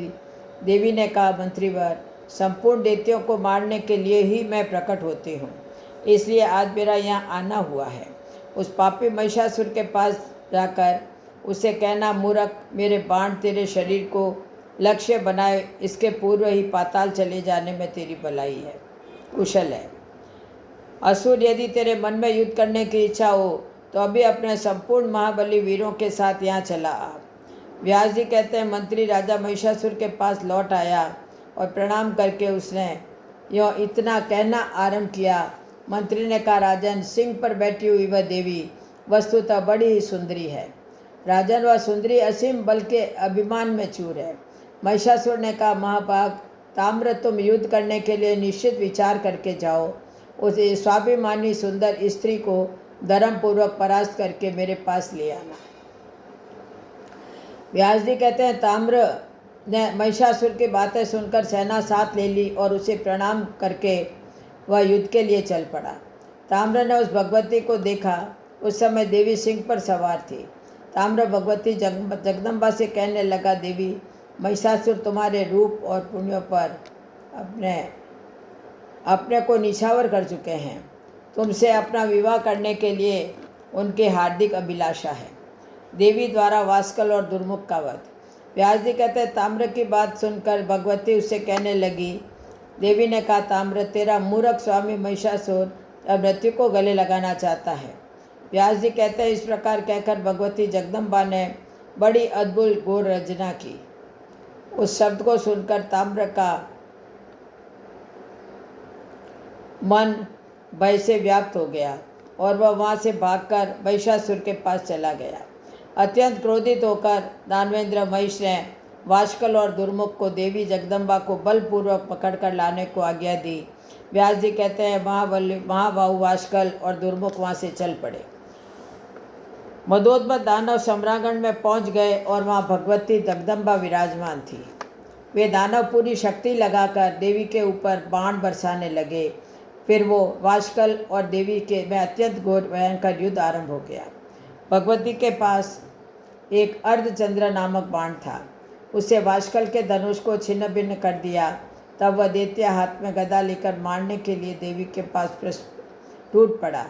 देवी ने कहा, मंत्रीवर, संपूर्ण दैत्यों को मारने के लिए ही मैं प्रकट होती हूँ, इसलिए आज मेरा यहाँ आना हुआ है। उस पापी महिषासुर के पास जाकर उसे कहना, मूर्ख, मेरे बाण तेरे शरीर को लक्ष्य बनाए, इसके पूर्व ही पाताल चले जाने में तेरी भलाई है, कुशल है। असुर, यदि तेरे मन में युद्ध करने की इच्छा हो तो अभी अपने संपूर्ण महाबली वीरों के साथ यहाँ चला आ। व्यास जी कहते हैं, मंत्री राजा महिषासुर के पास लौट आया और प्रणाम करके उसने यो इतना कहना आरंभ किया। मंत्री ने कहा, राजन, सिंह पर बैठी हुई वह देवी वस्तुतः बड़ी ही सुंदरी है। राजन, वह सुंदरी असीम बल के अभिमान में चूर है। महिषासुर ने कहा, महाभाग ताम्र, तुम युद्ध करने के लिए निश्चित विचार करके जाओ। उस स्वाभिमानी सुंदर स्त्री को धर्मपूर्वक परास्त करके मेरे पास ले आना। व्यास जी कहते हैं, ताम्र ने महिषासुर की बातें सुनकर सेना साथ ले ली और उसे प्रणाम करके वह युद्ध के लिए चल पड़ा। ताम्र ने उस भगवती को देखा। उस समय देवी सिंह पर सवार थी। ताम्र भगवती जगदम्बा से कहने लगा, देवी, महिषासुर तुम्हारे रूप और पुण्यों पर अपने को निछावर कर चुके हैं। तुमसे अपना विवाह करने के लिए उनकी हार्दिक अभिलाषा है। देवी द्वारा वास्कल और दुर्मुख का वध। व्यास जी कहते हैं, ताम्र की बात सुनकर भगवती उससे कहने लगी। देवी ने कहा, ताम्र, तेरा मूर्ख स्वामी महिषासुर अब मृत्यु को गले लगाना चाहता है। व्यास जी कहते हैं, इस प्रकार कहकर भगवती जगदम्बा ने बड़ी अद्भुत घोर रचना की। उस शब्द को सुनकर ताम्र का मन भय से व्याप्त हो गया और वह वहाँ से भागकर महिषासुर के पास चला गया। अत्यंत क्रोधित होकर दानवेंद्र महिष ने वास्कल और दुर्मुख को देवी जगदम्बा को बलपूर्वक पकड़कर लाने को आज्ञा दी। व्यास जी कहते हैं, महाबाहु वास्कल और दुर्मुख वहाँ से चल पड़े। मदोन्मत्त दानव सम्रांगण में पहुँच गए और वहाँ भगवती जगदम्बा विराजमान थी। वे दानव पूरी शक्ति लगाकर देवी के ऊपर बाण बरसाने लगे। फिर वो वास्कल और देवी के में अत्यंत घोर भयंकर युद्ध आरंभ हो गया। भगवती के पास एक अर्धचंद्र नामक बाण था। उसे वास्कल के धनुष को छिन्न भिन्न कर दिया। तब वह दैत्य हाथ में गदा लेकर मारने के लिए देवी के पास टूट पड़ा।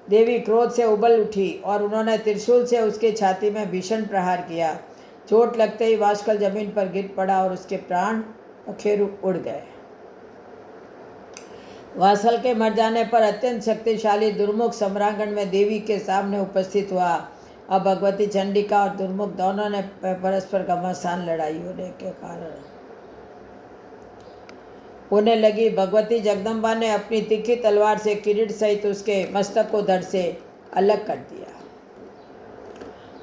देवी क्रोध से उबल उठी और उन्होंने त्रिशूल से उसके छाती में भीषण प्रहार किया। चोट लगते ही वाशकल जमीन पर गिर पड़ा और उसके प्राण पखेरु उड़ गए। वासल के मर जाने पर अत्यंत शक्तिशाली दुर्मुख सम्रांगण में देवी के सामने उपस्थित हुआ। अब भगवती चंडिका और दुर्मुख दोनों ने परस्पर घमासान लड़ाई होने के कारण होने लगी। भगवती जगदम्बा ने अपनी तीखी तलवार से किरीट सहित उसके मस्तक को धड़ से अलग कर दिया।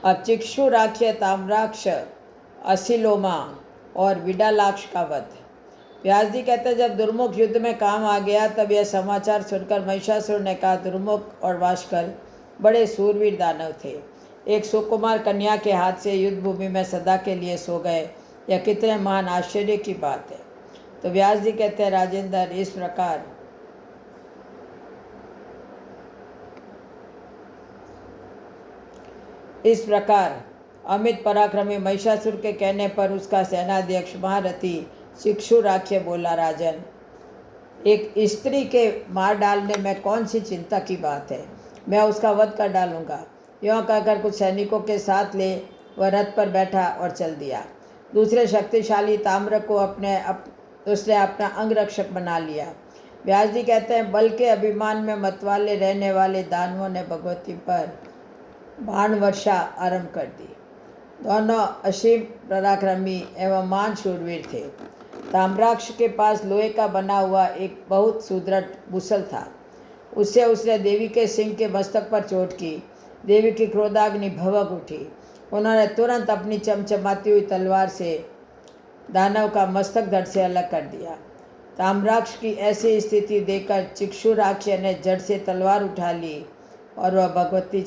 अब चिक्षुराख्य, ताम्राक्ष, असिलोमा और विडालाक्ष का वध। व्यास जी कहते हैं, जब दुर्मुख युद्ध में काम आ गया तब यह समाचार सुनकर महिषासुर ने कहा, दुर्मुख और वाशकल बड़े सूरवीर दानव थे, एक सुकुमार कन्या के हाथ से युद्ध भूमि में सदा के लिए सो गए। यह कितने महान आश्चर्य की बात है। तो व्यास जी कहते हैं, राजेंद्र, इस प्रकार अमित पराक्रमी महिषासुर के कहने पर उसका सेनाध्यक्ष महारथी चिक्षुराख्य बोला, राजन, एक स्त्री के मार डालने में कौन सी चिंता की बात है, मैं उसका वध कर डालूंगा। यों कहकर कुछ सैनिकों के साथ ले वह रथ पर बैठा और चल दिया। दूसरे शक्तिशाली ताम्र को उसने अपना अंगरक्षक बना लिया। व्यास जी कहते हैं, बल के अभिमान में मतवाले रहने वाले दानवों ने भगवती पर बाण वर्षा आरंभ कर दी। दोनों असीम पराक्रमी एवं महान शूरवीर थे। ताम्राक्ष के पास लोहे का बना हुआ एक बहुत सुदृढ़ मुसल था। उससे उसने देवी के सिंह के मस्तक पर चोट की। देवी की क्रोधाग्नि भभक उठी। उन्होंने तुरंत अपनी चमचमाती हुई तलवार से दानव का मस्तक धड़ से अलग कर दिया। ताम्राक्ष की ऐसी स्थिति देखकर चिक्षुराख्य ने जड़ से तलवार उठा ली और वह भगवती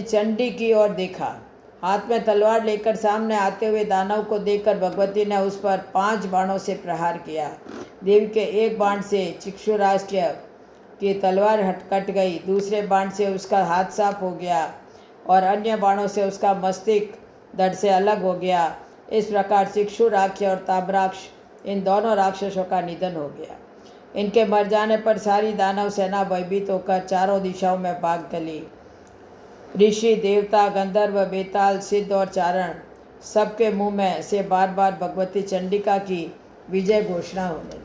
चंडी की ओर देखा। हाथ में तलवार लेकर सामने आते हुए दानव को देखकर भगवती ने उस पर 5 बाणों से प्रहार किया। देवी के एक बाण से चिक्षुराख्य की तलवार कट गई, दूसरे बाण से उसका हाथ साफ हो गया और अन्य बाणों से उसका मस्तिष्क धड़ से अलग हो गया। इस प्रकार चिक्षुराख्य और ताम्राक्ष, इन दोनों राक्षसों का निधन हो गया। इनके मर जाने पर सारी दानव सेना भयभीत होकर चारों दिशाओं में भाग चली। ऋषि, देवता, गंधर्व, बेताल, सिद्ध और चारण सबके मुंह में से बार बार भगवती चंडिका की विजय घोषणा होने लगी।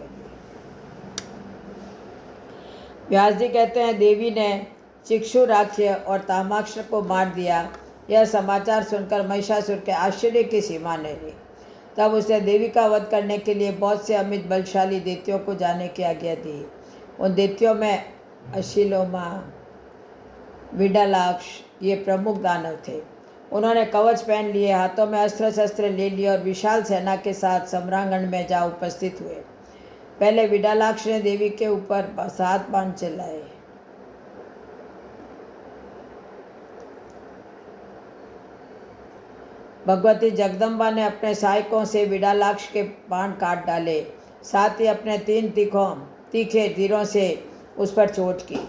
व्यास जी कहते हैं, देवी ने चिक्षुराख्य और ताम्राक्ष को मार दिया। यह समाचार सुनकर महिषासुर के आश्चर्य की सीमा नहीं रही। तब उसने देवी का वध करने के लिए बहुत से अमित बलशाली दैत्यों को जाने की आज्ञा दी। उन दैत्यों में अशिलोमा, विडालाक्ष ये प्रमुख दानव थे। उन्होंने कवच पहन लिए, हाथों में अस्त्र शस्त्र ले लिए और विशाल सेना के साथ सम्रांगण में जा उपस्थित हुए। पहले विडालाक्ष ने देवी के ऊपर 7 बाण चलाए। भगवती जगदम्बा ने अपने सहायकों से विडालाक्ष के बाण काट डाले, साथ ही अपने 3 तीखे तीरों से उस पर चोट की।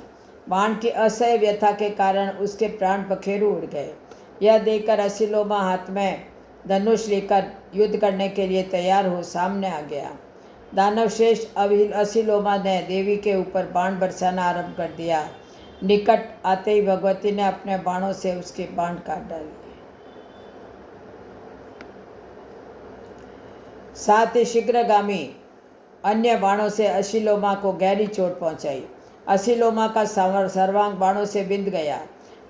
बाण की असह्य व्यथा के कारण उसके प्राण पखेरु उड़ गए। यह देखकर असिलोमा हाथ में धनुष लेकर युद्ध करने के लिए तैयार हो सामने आ गया। दानव श्रेष्ठ असिलोमा ने देवी के ऊपर बाण बरसाना आरंभ कर दिया। निकट आते ही भगवती ने अपने बाणों से उसके बाण काट डाले। साथ ही शीघ्रगामी अन्य बाणों से असिलोमा को गहरी चोट पहुंचाई। असिलोमा का सर्वांग बाणों से बिंध गया।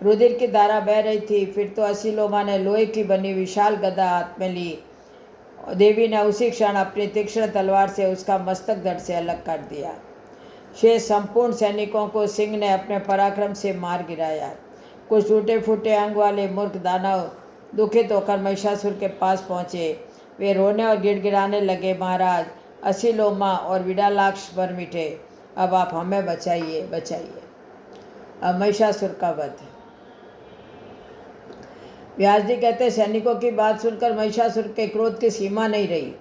रुधिर की धारा बह रही थी। फिर तो असिलोमा ने लोहे की बनी विशाल गदा हाथ में ली। देवी ने उसी क्षण अपनी तीक्ष्ण तलवार से उसका मस्तक धड़ से अलग कर दिया। शेष संपूर्ण सैनिकों को सिंह ने अपने पराक्रम से मार गिराया। कुछ टूटे फूटे अंग वाले मूर्ख दानव दुखित होकर महिषासुर के पास पहुँचे। वे रोने और गिड़गिड़ाने लगे, महाराज, असिलोमा और विडालाक्ष पर मिटे, अब आप हमें बचाइए, बचाइए। अब महिषासुर का वध। व्यास जी कहते, सैनिकों की बात सुनकर महिषासुर के क्रोध की सीमा नहीं रही।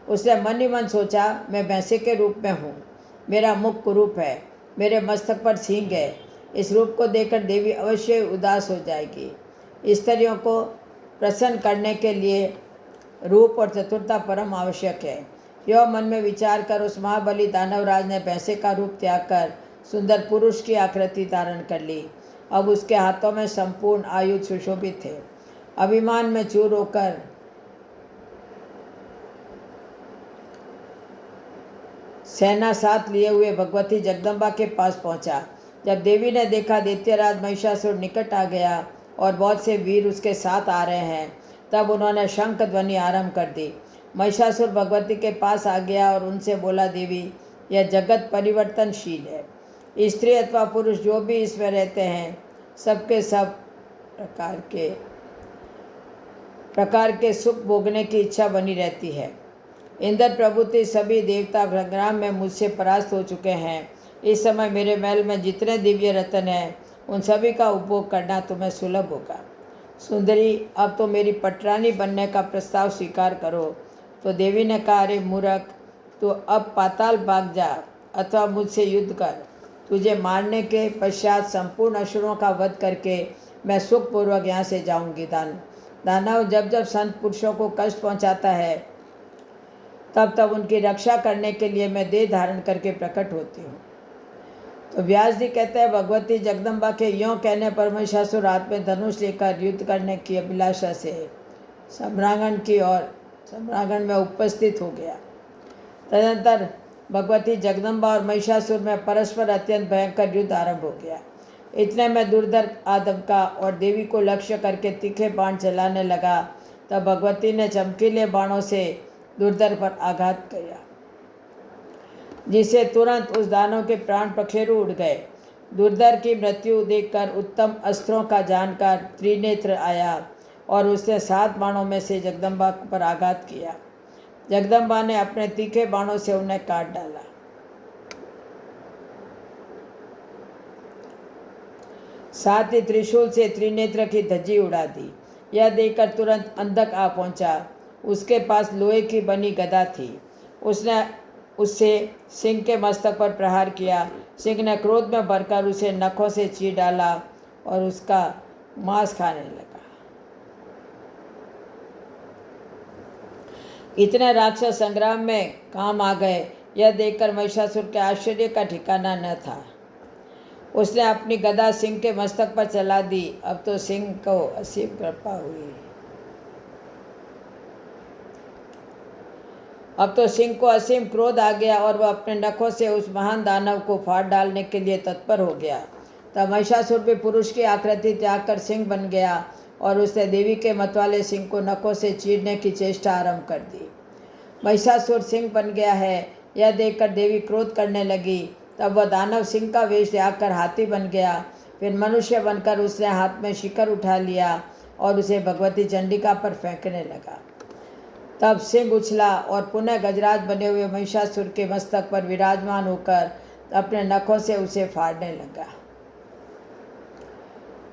उसने मन ही मन सोचा, मैं भैंसे के रूप में हूँ, मेरा मुख कुरूप है, मेरे मस्तक पर सींग है। इस रूप को देखकर देवी अवश्य उदास हो जाएगी। स्त्रियों को प्रसन्न करने के लिए रूप और चतुरता परम आवश्यक है। यह मन में विचार कर उस महाबली दानवराज ने भैंसे का रूप त्याग कर सुंदर पुरुष की आकृति धारण कर ली। अब उसके हाथों में संपूर्ण आयुध सुशोभित थे। अभिमान में चूर होकर सेना साथ लिए हुए भगवती जगदम्बा के पास पहुंचा। जब देवी ने देखा दैत्यराज महिषासुर निकट आ गया और बहुत से वीर उसके साथ आ रहे हैं, तब उन्होंने शंख ध्वनि आरंभ कर दी। महिषासुर भगवती के पास आ गया और उनसे बोला, देवी, यह जगत परिवर्तनशील है। स्त्री अथवा पुरुष जो भी इसमें रहते हैं, सबके सब प्रकार के सुख भोगने की इच्छा बनी रहती है। इंद्र प्रभुति सभी देवता संग्राम में मुझसे परास्त हो चुके हैं। इस समय मेरे महल में जितने दिव्य रत्न हैं, उन सभी का उपभोग करना तुम्हें सुलभ होगा। सुंदरी, अब तो मेरी पटरानी बनने का प्रस्ताव स्वीकार करो। तो देवी ने कहा, अरे मूर्ख, तो अब पाताल भाग जा अथवा मुझसे युद्ध कर। तुझे मारने के पश्चात संपूर्ण असुरों का वध करके मैं सुखपूर्वक यहाँ से जाऊँगी। दानव जब जब संत पुरुषों को कष्ट पहुँचाता है, तब तब उनकी रक्षा करने के लिए मैं देह धारण करके प्रकट होती हूँ। तो व्यास जी कहते हैं, भगवती जगदम्बा के यों कहने पर महिषासुर हाथ में धनुष लेकर युद्ध करने की अभिलाषा से सम्रांगण में उपस्थित हो गया। तदनंतर भगवती जगदम्बा और महिषासुर में परस्पर अत्यंत भयंकर युद्ध आरंभ हो गया। इतने में दुर्धर आदमका और देवी को लक्ष्य करके तीखे बाण चलाने लगा। तब भगवती ने चमकीले बाणों से दुर्धर पर आघात किया, जिससे तुरंत उस दानव के प्राण पखेरु उड़ गए। दुर्धर की मृत्यु देखकर उत्तम अस्त्रों का जानकार त्रिनेत्र आया और उसने 7 बाणों में से जगदम्बा पर आघात किया। जगदम्बा ने अपने तीखे बाणों से उन्हें काट डाला। साथ ही त्रिशूल से त्रिनेत्र की धज्जी उड़ा दी। यह देखकर तुरंत अंधक आ पहुंचा। उसके पास लोहे की बनी गदा थी। उसने उससे सिंह के मस्तक पर प्रहार किया। सिंह ने क्रोध में भरकर उसे नखों से चीर डाला और उसका मांस खाने लगा। इतने राक्षस संग्राम में काम आ गए, यह देखकर महिषासुर के आश्चर्य का ठिकाना न था। उसने अपनी गदा सिंह के मस्तक पर चला दी। अब तो सिंह को असीम कृपा हुई। अब तो सिंह को असीम क्रोध आ गया और वह अपने नखों से उस महान दानव को फाड़ डालने के लिए तत्पर हो गया। तब महिषासुर भी पुरुष की आकृति त्याग कर सिंह बन गया और उसने देवी के मतवाले सिंह को नखों से चीरने की चेष्टा आरंभ कर दी। महिषासुर सिंह बन गया है, यह देखकर देवी क्रोध करने लगी। तब वह दानव सिंह का वेश त्याग कर हाथी बन गया। फिर मनुष्य बनकर उसने हाथ में शिखर उठा लिया और उसे भगवती चंडिका पर फेंकने लगा। तब सिंह उछला और पुनः गजराज बने हुए महिषासुर के मस्तक पर विराजमान होकर अपने नखों से उसे फाड़ने लगा।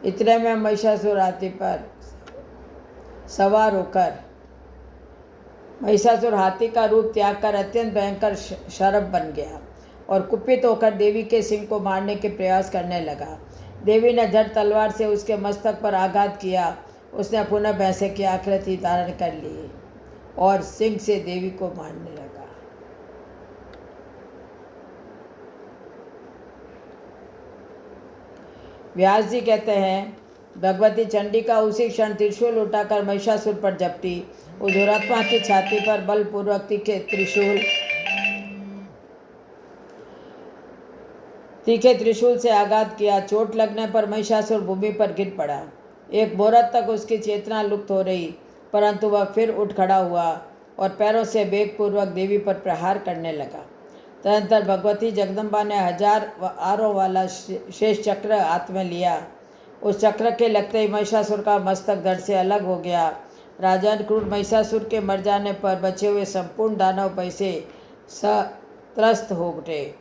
इतने में महिषासुर हाथी पर सवार होकर महिषासुर हाथी का रूप त्याग कर अत्यंत भयंकर शरभ बन गया और कुपित होकर देवी के सिंह को मारने के प्रयास करने लगा। देवी ने झट तलवार से उसके मस्तक पर आघात किया। उसने पुनः भैंसे की आकृति धारण कर ली और सिंह से देवी को मारने लगा। व्यास जी कहते हैं, भगवती चंडिका उसी क्षण त्रिशूल उठाकर महिषासुर पर झपटी। उस दुरात्मा की छाती पर बलपूर्वक तीखे त्रिशूल से आघात किया। चोट लगने पर महिषासुर भूमि पर गिर पड़ा। एक मुहूर्त तक उसकी चेतना लुप्त हो रही, परंतु वह फिर उठ खड़ा हुआ और पैरों से वेगपूर्वक देवी पर प्रहार करने लगा। तदनंतर भगवती जगदम्बा ने 1000 आरों वाला शेष चक्र हाथ में लिया। उस चक्र के लगते ही महिषासुर का मस्तक धड़ से अलग हो गया। राजन, क्रूर महिषासुर के मर जाने पर बचे हुए संपूर्ण दानव भय से त्रस्त हो उठे।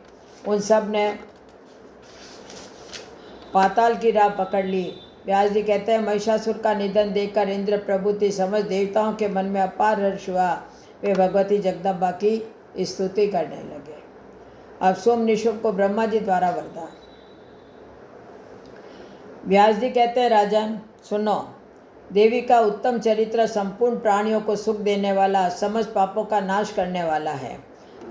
उन सब ने पाताल की राह पकड़ ली। व्यास जी कहते हैं, महिषासुर का निधन देखकर इंद्र प्रभुति समझ देवताओं के मन में अपार हर्ष हुआ। वे भगवती जगदम्बा की स्तुति करने लगे। अब सोम निशुम्भ को ब्रह्मा जी द्वारा वरदान। व्यास जी कहते हैं, राजन सुनो, देवी का उत्तम चरित्र संपूर्ण प्राणियों को सुख देने वाला, समस्त पापों का नाश करने वाला है।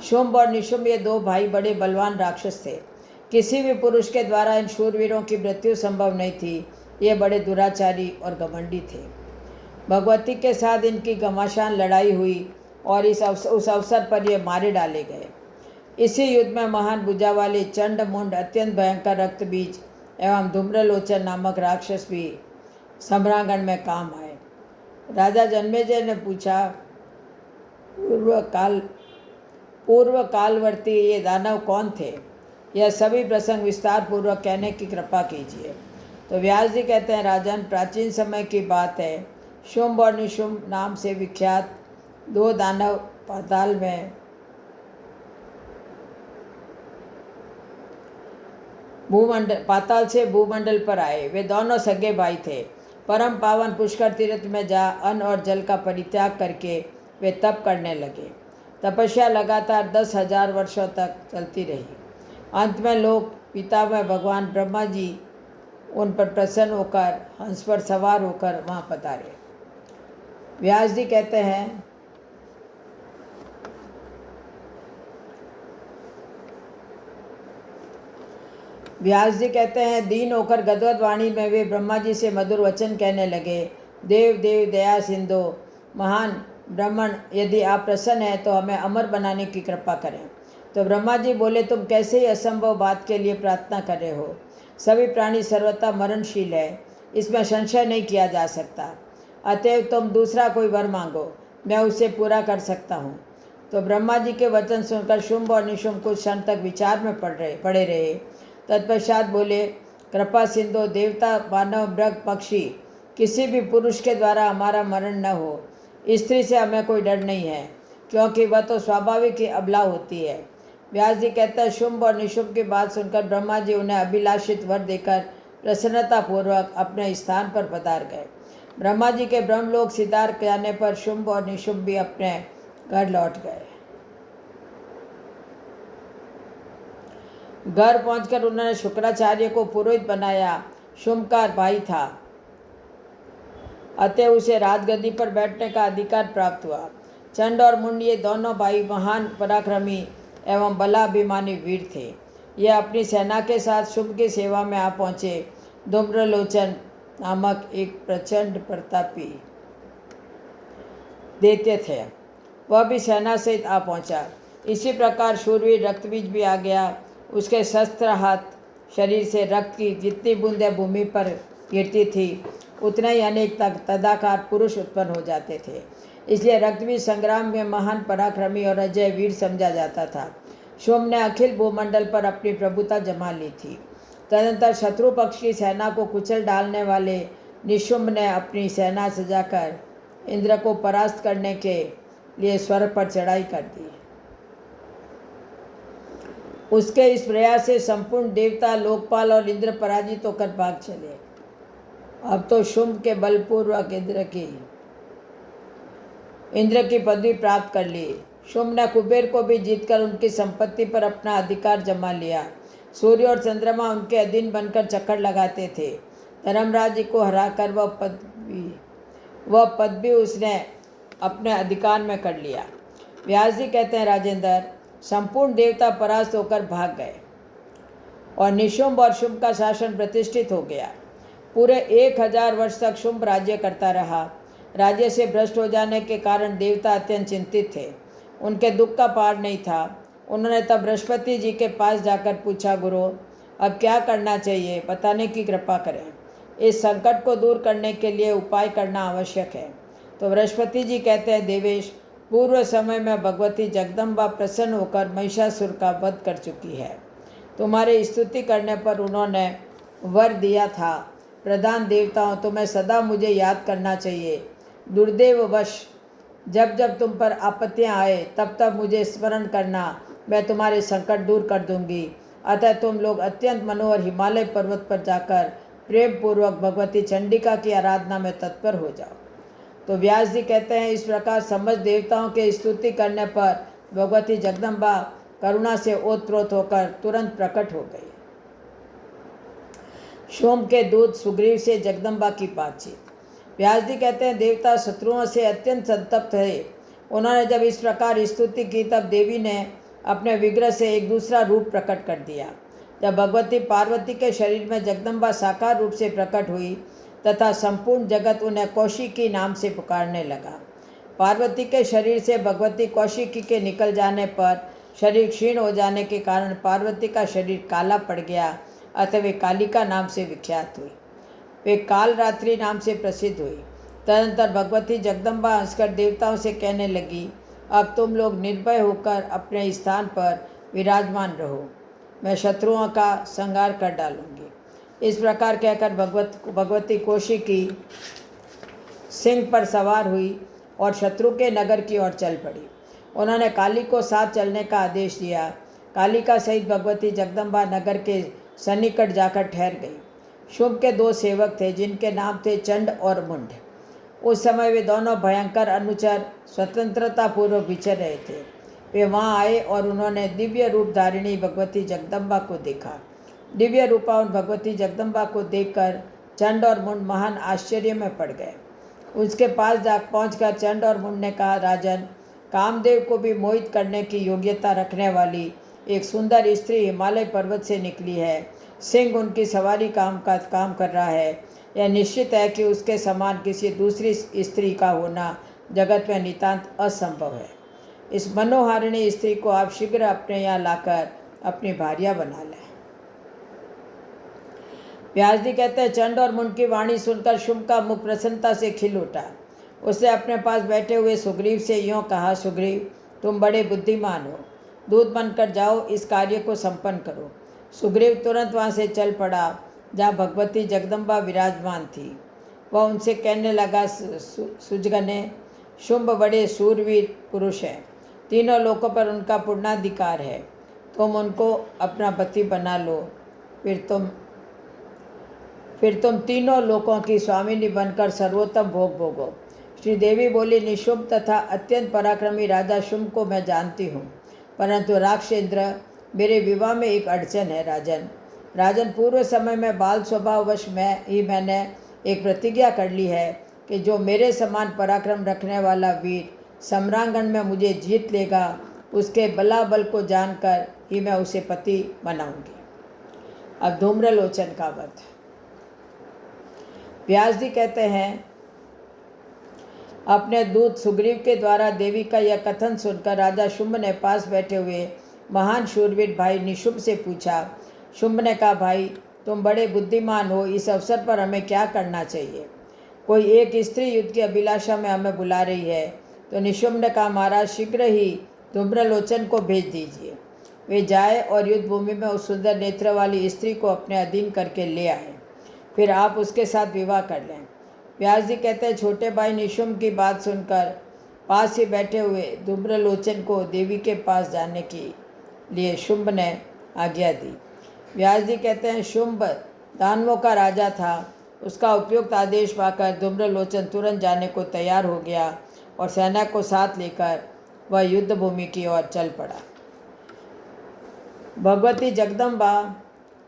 शुंभ और निशुंभ ये दो भाई बड़े बलवान राक्षस थे। किसी भी पुरुष के द्वारा इन शूरवीरों की मृत्यु संभव नहीं थी। ये बड़े दुराचारी और घमंडी थे। भगवती के साथ इनकी घमासान लड़ाई हुई और उस अवसर पर ये मारे डाले गए। इसी युद्ध में महान भुजा वाले चंड मुंड, अत्यंत भयंकर रक्तबीज एवं धूम्रलोचन नामक राक्षस भी सम्रांगण में काम आए। राजा जन्मेजय ने पूछा, पूर्व कालवर्ती ये दानव कौन थे? यह सभी प्रसंग विस्तार पूर्वक कहने की कृपा कीजिए। तो व्यास जी कहते हैं, राजन, प्राचीन समय की बात है। शुंभ और निशुंभ नाम से विख्यात दो दानव पाताल से भूमंडल पर आए। वे दोनों सगे भाई थे। परम पावन पुष्कर तीर्थ में जा अन्न और जल का परित्याग करके वे तप करने लगे। तपस्या लगातार 10,000 वर्षों तक चलती रही। अंत में लोग पितामह भगवान ब्रह्मा जी उन पर प्रसन्न होकर हंस पर सवार होकर वहाँ पधारे। व्यास जी कहते हैं, दीन होकर गदगद वाणी में वे ब्रह्मा जी से मधुर वचन कहने लगे। देव देव दया सिंधु, महान ब्राह्मण, यदि आप प्रसन्न हैं तो हमें अमर बनाने की कृपा करें। तो ब्रह्मा जी बोले, तुम कैसे ही असंभव बात के लिए प्रार्थना कर रहे हो? सभी प्राणी सर्वथा मरणशील है, इसमें संशय नहीं किया जा सकता। अतएव तुम दूसरा कोई वर मांगो, मैं उसे पूरा कर सकता हूँ। तो ब्रह्मा जी के वचन सुनकर शुंभ और निशुंभ कुछ क्षण तक विचार में पड़े रहे। तत्पश्चात बोले, कृपा सिंधु, देवता, मानव, मृग, पक्षी, किसी भी पुरुष के द्वारा हमारा मरण न हो। स्त्री से हमें कोई डर नहीं है, क्योंकि वह तो स्वाभाविक ही अबला होती है। व्यास जी कहते हैं, शुंभ और निशुंभ की बात सुनकर ब्रह्मा जी उन्हें अभिलाषित वर देकर प्रसन्नतापूर्वक अपने स्थान पर पधार गए। ब्रह्मा जी के ब्रह्मलोक सिधार जाने पर शुंभ और निशुंभ भी अपने घर लौट गए। घर पहुंचकर उन्होंने शुक्राचार्य को पुरोहित बनाया। शुंभ का भाई था, अतः उसे राजगद्दी पर बैठने का अधिकार प्राप्त हुआ। चंड और मुंड ये दोनों भाई महान पराक्रमी एवं बलाभिमानी वीर थे। ये अपनी सेना के साथ शुंभ की सेवा में आ पहुँचे। धूम्रलोचन नामक एक प्रचंड प्रतापी दैत्य थे, वह भी सेना सहित आ पहुँचा। इसी प्रकार शूरवीर रक्तबीज भी आ गया। उसके शस्त्र हाथ शरीर से रक्त की जितनी बूंदें भूमि पर गिरती थी, उतने ही अनेक तदाकार पुरुष उत्पन्न हो जाते थे। इसलिए रक्तबीज संग्राम में महान पराक्रमी और अजय वीर समझा जाता था। शुंभ ने अखिल भूमंडल पर अपनी प्रभुता जमा ली थी। तदनंतर शत्रु पक्ष की सेना को कुचल डालने वाले निशुंभ ने अपनी सेना सजाकर इंद्र को परास्त करने के लिए स्वर्ग पर चढ़ाई कर दी। उसके इस प्रयास से संपूर्ण देवता, लोकपाल और इंद्र पराजित होकर भाग चले। अब तो शुंभ के बलपूर्वक इंद्र की पदवी प्राप्त कर ली। शुंभ ने कुबेर को भी जीतकर उनकी संपत्ति पर अपना अधिकार जमा लिया। सूर्य और चंद्रमा उनके अधीन बनकर चक्कर लगाते थे। धर्मराज जी को हराकर वह पद भी उसने अपने अधिकार में कर लिया। व्यास जी कहते हैं, राजेंद्र, संपूर्ण देवता परास्त होकर भाग गए और निशुंभ और शुंभ का शासन प्रतिष्ठित हो गया। पूरे 1000 वर्ष तक शुंभ राज्य करता रहा। राज्य से भ्रष्ट हो जाने के कारण देवता अत्यंत चिंतित थे। उनके दुख का पार नहीं था। उन्होंने तब बृहस्पति जी के पास जाकर पूछा, गुरु, अब क्या करना चाहिए, बताने की कृपा करें। इस संकट को दूर करने के लिए उपाय करना आवश्यक है। तो बृहस्पति जी कहते हैं, देवेश, पूर्व समय में भगवती जगदम्बा प्रसन्न होकर महिषासुर का वध कर चुकी है। तुम्हारी स्तुति करने पर उन्होंने वर दिया था, प्रधान देवताओं, तुम्हें सदा मुझे याद करना चाहिए। दुर्दैववश जब जब तुम पर आपत्तियाँ आए तब तब मुझे स्मरण करना, मैं तुम्हारे संकट दूर कर दूंगी। अतः तुम लोग अत्यंत मनोहर हिमालय पर्वत पर जाकर प्रेम पूर्वक भगवती चंडिका की आराधना में तत्पर हो जाओ। तो व्यास जी कहते हैं, इस प्रकार समस्त देवताओं के स्तुति करने पर भगवती जगदम्बा करुणा से ओतप्रोत होकर तुरंत प्रकट हो गई। सोम के दूत सुग्रीव से जगदम्बा की बातचीत। व्यास जी कहते हैं, देवता शत्रुओं से अत्यंत संतप्त थे। उन्होंने जब इस प्रकार स्तुति की तब देवी ने अपने विग्रह से एक दूसरा रूप प्रकट कर दिया। जब भगवती पार्वती के शरीर में जगदम्बा साकार रूप से प्रकट हुई तथा संपूर्ण जगत उन्हें कौशिकी नाम से पुकारने लगा। पार्वती के शरीर से भगवती कौशिकी के निकल जाने पर शरीर क्षीण हो जाने के कारण पार्वती का शरीर काला पड़ गया, अतः वे कालिका नाम से विख्यात हुई। वे कालरात्रि नाम से प्रसिद्ध हुई। तदनंतर भगवती जगदम्बा हंसकर देवताओं से कहने लगी, अब तुम लोग निर्भय होकर अपने स्थान पर विराजमान रहो, मैं शत्रुओं का संहार कर डालूंगी। इस प्रकार कहकर भगवती कौशिकी सिंह पर सवार हुई और शत्रु के नगर की ओर चल पड़ी। उन्होंने काली को साथ चलने का आदेश दिया। कालिका सहित भगवती जगदम्बा नगर के सन्निकट जाकर ठहर गई। शुंभ के 2 सेवक थे जिनके नाम थे चंड और मुंड। उस समय वे दोनों भयंकर अनुचर स्वतंत्रता पूर्वक विचर रहे थे। वे वहां आए और उन्होंने दिव्य रूप धारिणी भगवती जगदम्बा को देखा। दिव्य रूपावन भगवती जगदम्बा को देखकर चंड और मुंड महान आश्चर्य में पड़ गए। उसके पास पहुंचकर चंड और मुंड ने कहा, राजन, कामदेव को भी मोहित करने की योग्यता रखने वाली एक सुंदर स्त्री हिमालय पर्वत से निकली है। सिंह उनकी सवारी काम कर रहा है। यह निश्चित है कि उसके समान किसी दूसरी स्त्री का होना जगत में नितांत असंभव है। इस मनोहारिणी स्त्री को आप शीघ्र अपने यहाँ लाकर अपनी भार्या बना लें। व्यास जी कहते हैं, चंड और मुंड की वाणी सुनकर शुंभ का मुख प्रसन्नता से खिल उठा। उसने अपने पास बैठे हुए सुग्रीव से यूँ कहा, सुग्रीव, तुम बड़े बुद्धिमान हो, दूत बनकर जाओ, इस कार्य को संपन्न करो। सुग्रीव तुरंत वहाँ से चल पड़ा जहाँ भगवती जगदम्बा विराजमान थी। वह उनसे कहने लगा, सुजगने, शुंभ बड़े शूरवीर पुरुष हैं, तीनों लोकों पर उनका पूर्णाधिकार है। तुम उनको अपना पति बना लो, फिर तुम तीनों लोकों की स्वामिनी बनकर सर्वोत्तम भोग भोगो। श्री देवी बोली, निशुंभ तथा अत्यंत पराक्रमी राजा शुंभ को मैं जानती हूँ, परंतु राक्षेंद्र, मेरे विवाह में एक अड़चन है। राजन, पूर्व समय में बाल स्वभाववश मैंने एक प्रतिज्ञा कर ली है कि जो मेरे समान पराक्रम रखने वाला वीर सम्रांगण में मुझे जीत लेगा, उसके बलाबल को जानकर ही मैं उसे पति बनाऊंगी। अब धूम्रलोचन का वध। व्यास जी कहते हैं, अपने दूत सुग्रीव के द्वारा देवी का यह कथन सुनकर राजा शुंभ ने पास बैठे हुए महान शूरवीर भाई निशुंभ से पूछा। शुंभ ने कहा, भाई, तुम बड़े बुद्धिमान हो, इस अवसर पर हमें क्या करना चाहिए? कोई एक स्त्री युद्ध की अभिलाषा में हमें बुला रही है। तो निशुंभ ने कहा, महाराज, शीघ्र ही धूम्रलोचन को भेज दीजिए। वे जाए और युद्ध भूमि में उस सुंदर नेत्र वाली स्त्री को अपने अधीन करके ले आए, फिर आप उसके साथ विवाह कर लें। व्यास जी कहते हैं, छोटे भाई निशुंभ की बात सुनकर पास ही बैठे हुए धूम्रलोचन को देवी के पास जाने के लिए शुंभ ने आज्ञा दी। व्यास जी कहते हैं, शुंभ दानवों का राजा था। उसका उपयुक्त आदेश पाकर धूम्रलोचन तुरंत जाने को तैयार हो गया और सेना को साथ लेकर वह युद्ध भूमि की ओर चल पड़ा। भगवती जगदम्बा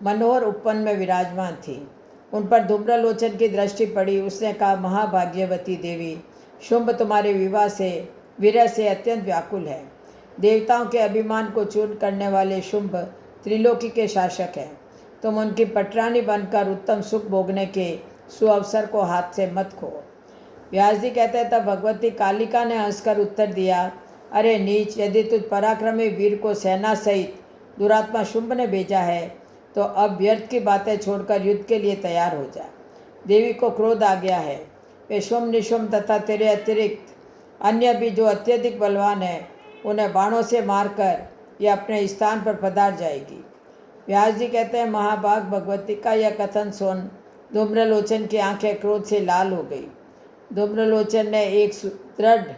मनोहर उपवन में विराजमान थी। उन पर धूम्रलोचन की दृष्टि पड़ी। उसने कहा, महाभाग्यवती देवी, शुंभ तुम्हारे विरह से अत्यंत व्याकुल है। देवताओं के अभिमान को चूर्ण करने वाले शुंभ त्रिलोकी के शासक हैं। तुम उनकी पटरानी बनकर उत्तम सुख भोगने के सुअवसर को हाथ से मत खो। व्यास जी कहते हैं, तब भगवती कालिका ने हंसकर उत्तर दिया, अरे नीच, यदि तुझ पराक्रमी वीर को सेना सहित दुरात्मा शुंभ ने भेजा है तो अब व्यर्थ की बातें छोड़कर युद्ध के लिए तैयार हो जा। देवी को क्रोध आ गया है। वे शुंभ, निशुंभ तथा तेरे अतिरिक्त अन्य भी जो अत्यधिक बलवान हैं, उन्हें बाणों से मारकर यह अपने स्थान पर पधार जाएगी। व्यास जी कहते हैं, महाभाग भगवती का यह कथन सुन धूम्रलोचन की आंखें क्रोध से लाल हो गई। धूम्रलोचन ने एक दृढ़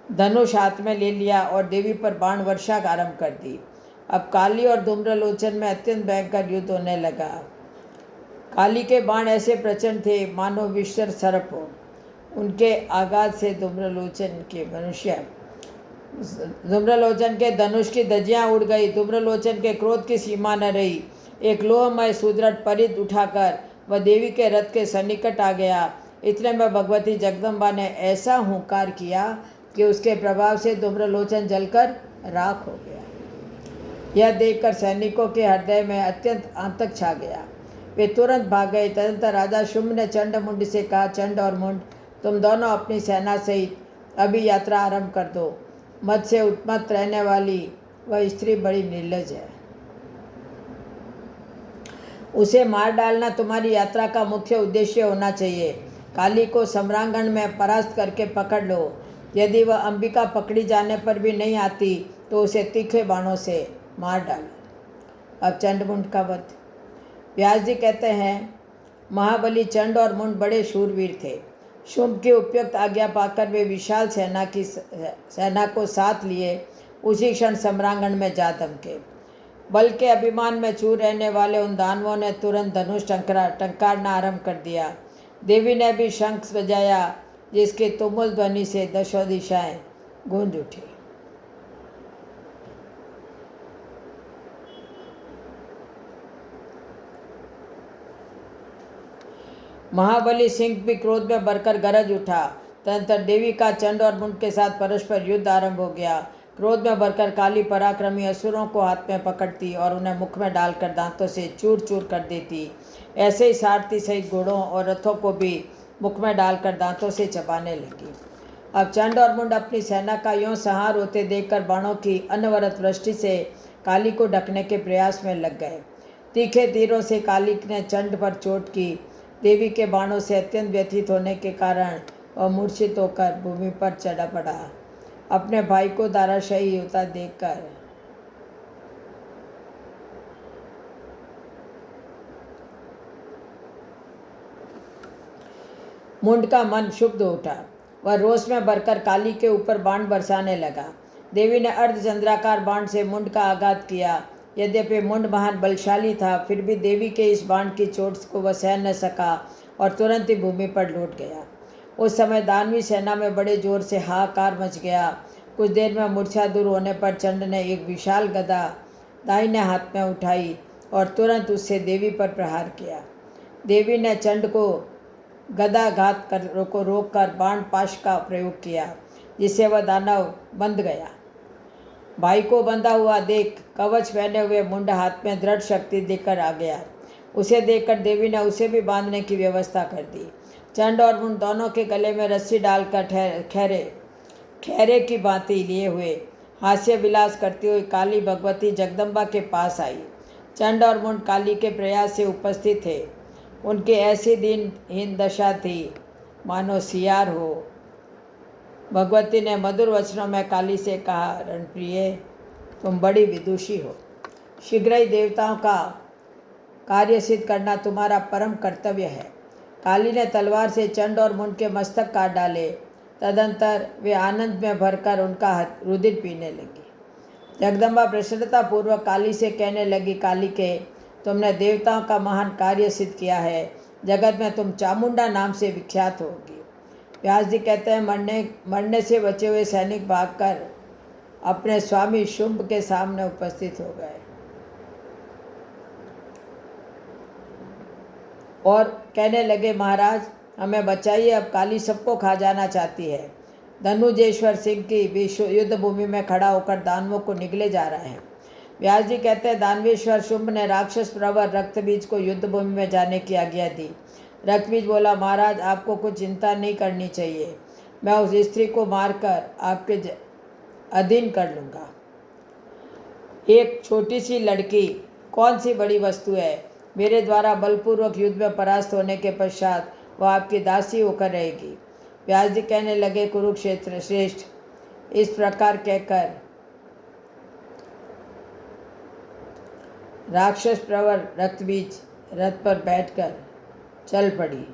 धनुष हाथ में ले लिया और देवी पर बाण वर्षा आरंभ कर दी। अब काली और धूम्रलोचन में अत्यंत भयंकर युद्ध होने लगा। काली के बाण ऐसे प्रचंड थे मानो विश्व सर्प हो। उनके आघात से धूम्रलोचन के धनुष की धज्जियाँ उड़ गई। धूम्रलोचन के क्रोध की सीमा न रही। एक लोहमय सुदृढ़ परिध उठाकर वह देवी के रथ के सन्निकट आ गया। इतने में भगवती जगदम्बा ने ऐसा हुंकार किया कि उसके प्रभाव से धूम्रलोचन जलकर राख हो गया। यह देखकर सैनिकों के हृदय में अत्यंत आतंक छा गया। वे तुरंत भाग गए। तदंतर राजा शुंभ ने चंड मुंड से कहा, चंड और मुंड, तुम दोनों अपनी सेना सहित अभी यात्रा आरंभ कर दो। मद से उन्मत्त रहने वाली वह स्त्री बड़ी निर्लज है। उसे मार डालना तुम्हारी यात्रा का मुख्य उद्देश्य होना चाहिए। काली को सम्रांगण में परास्त करके पकड़ लो। यदि वह अंबिका पकड़ी जाने पर भी नहीं आती तो उसे तीखे बाणों से मार डालो। अब चंड मुंड का वध। व्यास जी कहते हैं, महाबली चंड और मुंड बड़े शूरवीर थे। शुंभ की उपयुक्त आज्ञा पाकर वे विशाल सेना को साथ लिए उसी क्षण सम्रांगण में जा धमके। बल के अभिमान में चूर रहने वाले उन दानवों ने तुरंत धनुष टंकारना आरंभ कर दिया। देवी ने भी शंख बजाया, जिसके तुमुल ध्वनि से दशों दिशाएं गूंज उठी। महाबली सिंह भी क्रोध में भरकर गरज उठा। तदंतर देवी का चंड और मुंड के साथ परस्पर युद्ध आरंभ हो गया। क्रोध में भरकर काली पराक्रमी असुरों को हाथ में पकड़ती और उन्हें मुख में डालकर दांतों से चूर चूर कर देती। ऐसे ही सारथी सहित घोड़ों और रथों को भी मुख में डालकर दांतों से चबाने लगी। अब चंड और मुंड अपनी सेना का यों संहार होते देखकर बाणों की अनवरत वृष्टि से काली को ढकने के प्रयास में लग गए। तीखे तीरों से काली ने चंड पर चोट की। देवी के बाणों से अत्यंत व्यथित होने के कारण वह मूर्छित होकर भूमि पर चढ़ा पड़ा। अपने भाई को धराशायी होता देखकर मुंड का मन क्षुब्ध उठा। वह रोष में भरकर काली के ऊपर बाण बरसाने लगा। देवी ने अर्धचंद्राकार बाण से मुंड का आघात किया। यद्यपि मुंड महान बलशाली था, फिर भी देवी के इस बाण की चोट को वह सहन न सका और तुरंत ही भूमि पर लौट गया। उस समय दानवी सेना में बड़े जोर से हाहाकार मच गया। कुछ देर में मूर्छा दूर होने पर चंड ने एक विशाल गदा दाहिने हाथ में उठाई और तुरंत उससे देवी पर प्रहार किया। देवी ने चंड को गदाघात को रोककर बाण पाश का प्रयोग किया, जिससे वह दानव बंध गया। भाई को बंधा हुआ देख कवच पहने हुए मुंड हाथ में दृढ़ शक्ति देकर आ गया। उसे देखकर देवी ने उसे भी बांधने की व्यवस्था कर दी। चंड और मुंड दोनों के गले में रस्सी डालकर खैरे की भांति लिए हुए हास्य विलास करती हुई काली भगवती जगदम्बा के पास आई। चंड और मुंड काली के प्रयास से उपस्थित थे। उनकी ऐसी दीनहीन दशा थी मानो सियार हो। भगवती ने मधुर वचनों में काली से कहा, रणप्रिय, तुम बड़ी विदुषी हो। शीघ्र ही देवताओं का कार्य सिद्ध करना तुम्हारा परम कर्तव्य है। काली ने तलवार से चंड और मुंड के मस्तक काट डाले। तदंतर वे आनंद में भरकर उनका रुधिर पीने लगी। जगदम्बा प्रसन्नतापूर्वक काली से कहने लगी, काली के, तुमने देवताओं का महान कार्य सिद्ध किया है। जगत में तुम चामुंडा नाम से विख्यात होगी। व्यास जी कहते हैं, मरने से बचे हुए सैनिक भागकर अपने स्वामी शुंभ के सामने उपस्थित हो गए और कहने लगे, महाराज, हमें बचाइए, अब काली सबको खा जाना चाहती है। धनुजेश्वर सिंह की भी युद्ध भूमि में खड़ा होकर दानवों को निगले जा रहा है। व्यास जी कहते हैं, दानवेश्वर शुंभ ने राक्षस प्रवर रक्तबीज को युद्ध भूमि में जाने की आज्ञा दी। रक्तबीज बोला, महाराज, आपको कुछ चिंता नहीं करनी चाहिए। मैं उस स्त्री को मारकर आपके अधीन कर लूँगा। एक छोटी सी लड़की कौन सी बड़ी वस्तु है। मेरे द्वारा बलपूर्वक युद्ध में परास्त होने के पश्चात वह आपकी दासी होकर रहेगी। व्यास जी कहने लगे, कुरुक्षेत्र श्रेष्ठ, इस प्रकार कहकर राक्षस प्रवर रक्तबीज रथ पर बैठकर चल पड़ी।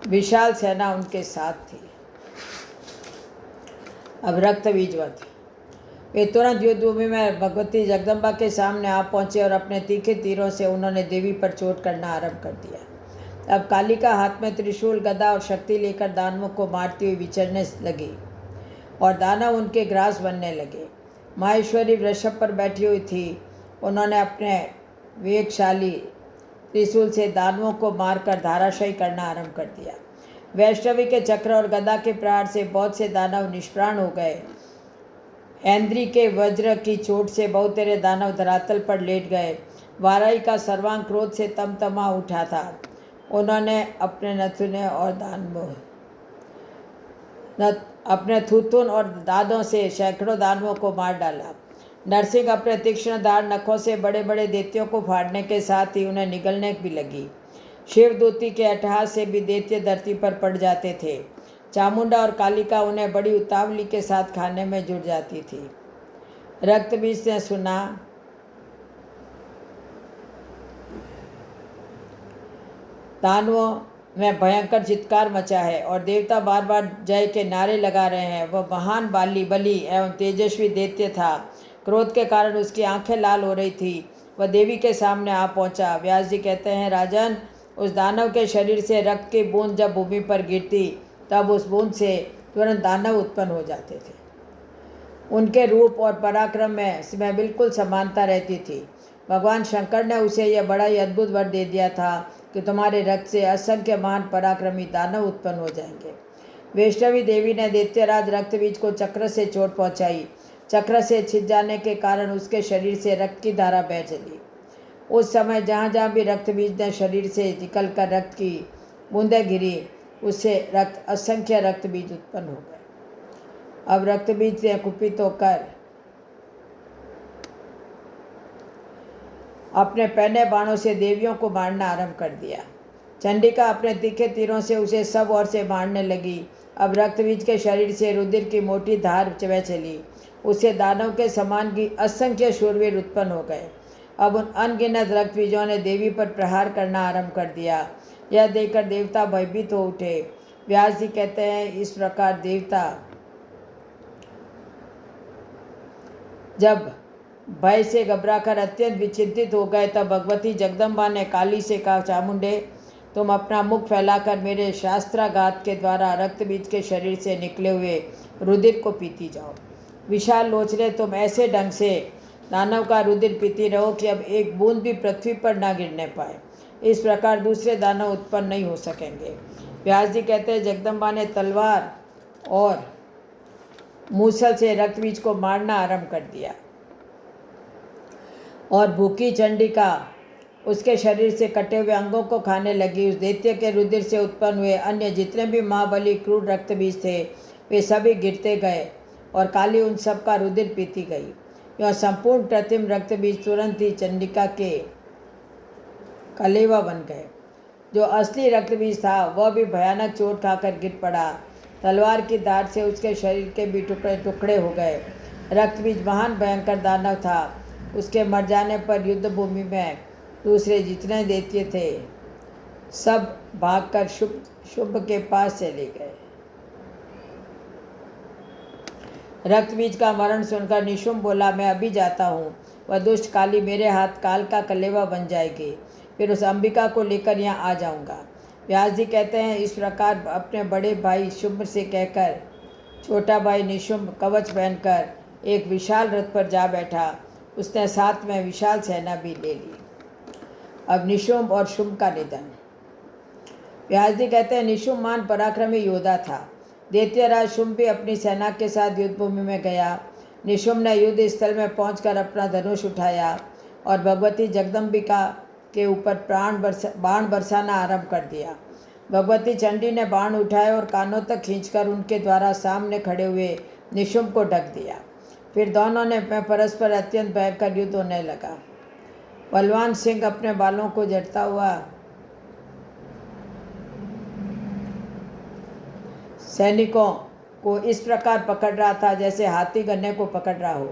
विशाल सेना उनके साथ थी। अब रक्तबीज वध। वे तुरंत युद्धभूमि में भगवती जगदम्बा के सामने आ पहुँचे और अपने तीखे तीरों से उन्होंने देवी पर चोट करना आरंभ कर दिया। अब काली का हाथ में त्रिशूल, गदा और शक्ति लेकर दानवों को मारती हुई विचरने लगी और दानव उनके ग्रास बनने लगे। माहेश्वरी वृषभ पर बैठी हुई थी। उन्होंने अपने वेगशाली त्रिशूल से दानवों को मारकर धाराशायी करना आरंभ कर दिया। वैष्णवी के चक्र और गदा के प्रहार से बहुत से दानव निष्प्राण हो गए। ऐन्द्री के वज्र की चोट से बहुतेरे दानव धरातल पर लेट गए। वाराही का सर्वांग क्रोध से तमतमा उठा था। उन्होंने अपने थूथुन और दादों से सैकड़ों दानवों को मार डाला। नरसिंह अपने तीक्ष्ण धार नखों से बड़े बड़े दैत्यों को फाड़ने के साथ ही उन्हें निगलने भी लगी। शिवदूती के अट्टहास से भी दैत्य धरती पर पड़ जाते थे। चामुंडा और कालिका उन्हें बड़ी उतावली के साथ खाने में जुट जाती थी। रक्तबीज ने सुना, दानवों में भयंकर चित्कार मचा है और देवता बार बार जय के नारे लगा रहे हैं। वह महान बली एवं तेजस्वी दैत्य था। क्रोध के कारण उसकी आंखें लाल हो रही थी। वह देवी के सामने आ पहुंचा। व्यास जी कहते हैं, राजन, उस दानव के शरीर से रक्त की बूंद जब भूमि पर गिरती तब उस बूंद से तुरंत दानव उत्पन्न हो जाते थे। उनके रूप और पराक्रम में बिल्कुल समानता रहती थी। भगवान शंकर ने उसे यह बड़ा ही अद्भुत वर दे दिया था कि तुम्हारे रक्त से असंख्य महान पराक्रमी दानव उत्पन्न हो जाएंगे। वैष्णवी देवी ने दैत्यराज रक्तबीज को चक्र से चोट पहुंचाई। चक्र से छिद जाने के कारण उसके शरीर से रक्त की धारा बह चली। उस समय जहाँ जहाँ भी रक्तबीज ने शरीर से निकलकर रक्त की बूंदें गिरी, उससे असंख्य रक्तबीज उत्पन्न हो गए। अब रक्तबीज ने कुपित होकर अपने पहने बाणों से देवियों को मारना आरंभ कर दिया। चंडिका अपने तीखे तीरों से उसे सब ओर से मारने लगी। अब रक्तबीज के शरीर से रुधिर की मोटी धार बह चली। उससे दानव के समान की असंख्य शूरवीर उत्पन्न हो गए। अब उन अनगिनत रक्तबीजों ने देवी पर प्रहार करना आरंभ कर दिया। यह देखकर देवता भयभीत हो उठे। व्यास जी कहते हैं, इस प्रकार देवता जब भय से घबराकर अत्यंत विचिंतित हो गए तब भगवती जगदम्बा ने काली से कहा, चामुंडे, तुम अपना मुख फैलाकर मेरे शास्त्राघात के द्वारा रक्तबीज के शरीर से निकले हुए रुधिर को पीती जाओ। विशाल लोचने, तुम ऐसे ढंग से दानव का रुधिर पीती रहो कि अब एक बूंद भी पृथ्वी पर ना गिरने पाए। इस प्रकार दूसरे दानव उत्पन्न नहीं हो सकेंगे। व्यास जी कहते हैं, जगदम्बा ने तलवार और मूसल से रक्तबीज को मारना आरंभ कर दिया और भूखी चंडिका उसके शरीर से कटे हुए अंगों को खाने लगी। उस दैत्य के रुधिर से उत्पन्न हुए अन्य जितने भी महाबली क्रूर रक्तबीज थे वे सभी गिरते गए और काली उन सब का रुधिर पीती गई। यह संपूर्ण कृत्रिम रक्तबीज तुरंत ही चंडिका के कलेवा बन गए। जो असली रक्तबीज था वह भी भयानक चोट खाकर गिर पड़ा। तलवार की धार से उसके शरीर के भी टुकड़े टुकड़े हो गए। रक्तबीज महान भयंकर दानव था। उसके मर जाने पर युद्ध भूमि में दूसरे जितने दैत्य थे सब भागकर शुभ के पास चले गए। रक्तबीज का मरण सुनकर निशुंभ बोला, मैं अभी जाता हूँ। वह दुष्ट काली मेरे हाथ काल का कलेवा बन जाएगी। फिर उस अंबिका को लेकर यहाँ आ जाऊँगा। व्यास जी कहते हैं, इस प्रकार अपने बड़े भाई शुंभ से कहकर छोटा भाई निशुंभ कवच पहनकर एक विशाल रथ पर जा बैठा। उसने साथ में विशाल सेना भी ले ली। अब निशुंभ और शुंभ का निधन। व्यास जी कहते हैं, निशुंभ महान पराक्रमी योद्धा था। दैत्यराज शुंभ भी अपनी सेना के साथ युद्धभूमि में गया। निशुंभ ने युद्ध स्थल में पहुंचकर अपना धनुष उठाया और भगवती जगदम्बिका के ऊपर बाण बरसाना आरंभ कर दिया। भगवती चंडी ने बाण उठाए और कानों तक खींचकर उनके द्वारा सामने खड़े हुए निशुंभ को ढक दिया। फिर दोनों ने परस्पर अत्यंत भयंकर युद्ध होने लगा। बलवान सिंह अपने बालों को झड़ता हुआ सैनिकों को इस प्रकार पकड़ रहा था जैसे हाथी गन्ने को पकड़ रहा हो।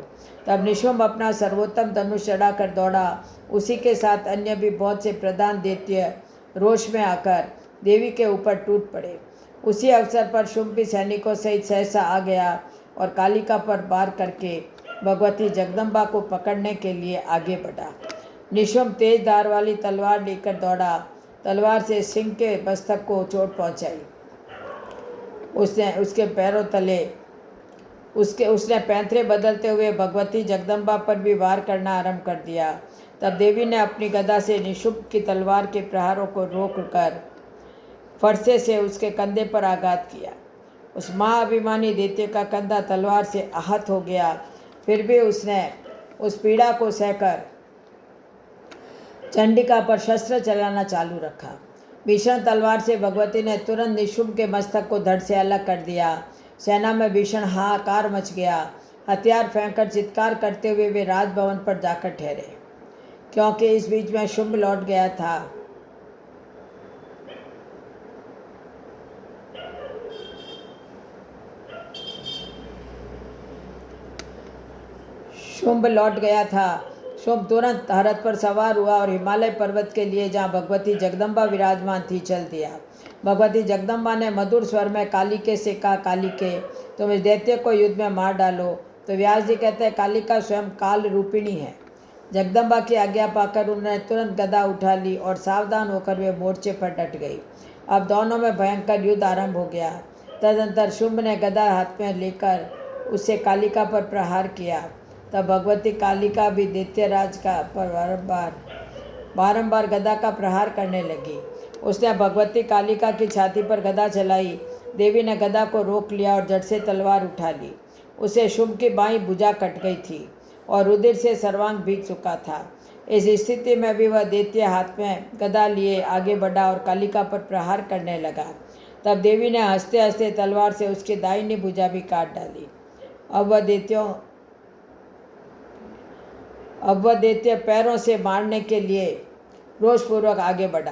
तब निशुंभ अपना सर्वोत्तम धनुष चढ़ाकर दौड़ा। उसी के साथ अन्य भी बहुत से प्रधान दैत्य रोष में आकर देवी के ऊपर टूट पड़े। उसी अवसर पर शुंभ भी सैनिकों सहित सहसा आ गया और कालिका पर वार करके भगवती जगदम्बा को पकड़ने के लिए आगे बढ़ा। निशुंभ तेज धार वाली तलवार लेकर दौड़ा। तलवार से सिंह के मस्तक को चोट पहुंचाई। उसके पैरों तले उसने पैंतरे बदलते हुए भगवती जगदम्बा पर भी वार करना आरंभ कर दिया। तब देवी ने अपनी गदा से निशुंभ की तलवार के प्रहारों को रोक कर फरसे से उसके कंधे पर आघात किया। उस महाअभिमानी दैत्य का कंधा तलवार से आहत हो गया, फिर भी उसने उस पीड़ा को सहकर चंडिका पर शस्त्र चलाना चालू रखा। भीषण तलवार से भगवती ने तुरंत निशुंभ के मस्तक को धड़ से अलग कर दिया। सेना में भीषण हाहाकार मच गया। हथियार फेंककर चित्कार करते हुए वे राजभवन पर जाकर ठहरे, क्योंकि इस बीच में शुंभ लौट गया था। शुंभ लौट गया था। शुंभ तुरंत रथ पर सवार हुआ और हिमालय पर्वत के लिए, जहाँ भगवती जगदम्बा विराजमान थी, चल दिया। भगवती जगदम्बा ने मधुर स्वर में कालिके से कहा, कालिके, तुम इस दैत्य को युद्ध में मार डालो। तो व्यास जी कहते हैं, कालिका स्वयं काल रूपिणी है। जगदम्बा की आज्ञा पाकर उन्होंने तुरंत गदा उठा ली और सावधान होकर वे मोर्चे पर डट गई। अब दोनों में भयंकर युद्ध आरंभ हो गया। तदनंतर शुंभ ने गदा हाथ में लेकर उससे कालिका पर प्रहार किया। तब भगवती कालिका भी दैत्यराज का पर बारंबार गदा का प्रहार करने लगी। उसने भगवती कालिका की छाती पर गदा चलाई। देवी ने गदा को रोक लिया और झट से तलवार उठा ली। उसे शुंभ की बाईं भुजा कट गई थी और रुधिर से सर्वांग भीग चुका था। इस स्थिति में भी वह दैत्य हाथ में गदा लिए आगे बढ़ा और कालिका पर प्रहार करने लगा। तब देवी ने हंसते हंसते तलवार से उसकी दाहिनी भुजा भी काट डाली। अब वह दैत्य पैरों से मारने के लिए रोषपूर्वक आगे बढ़ा।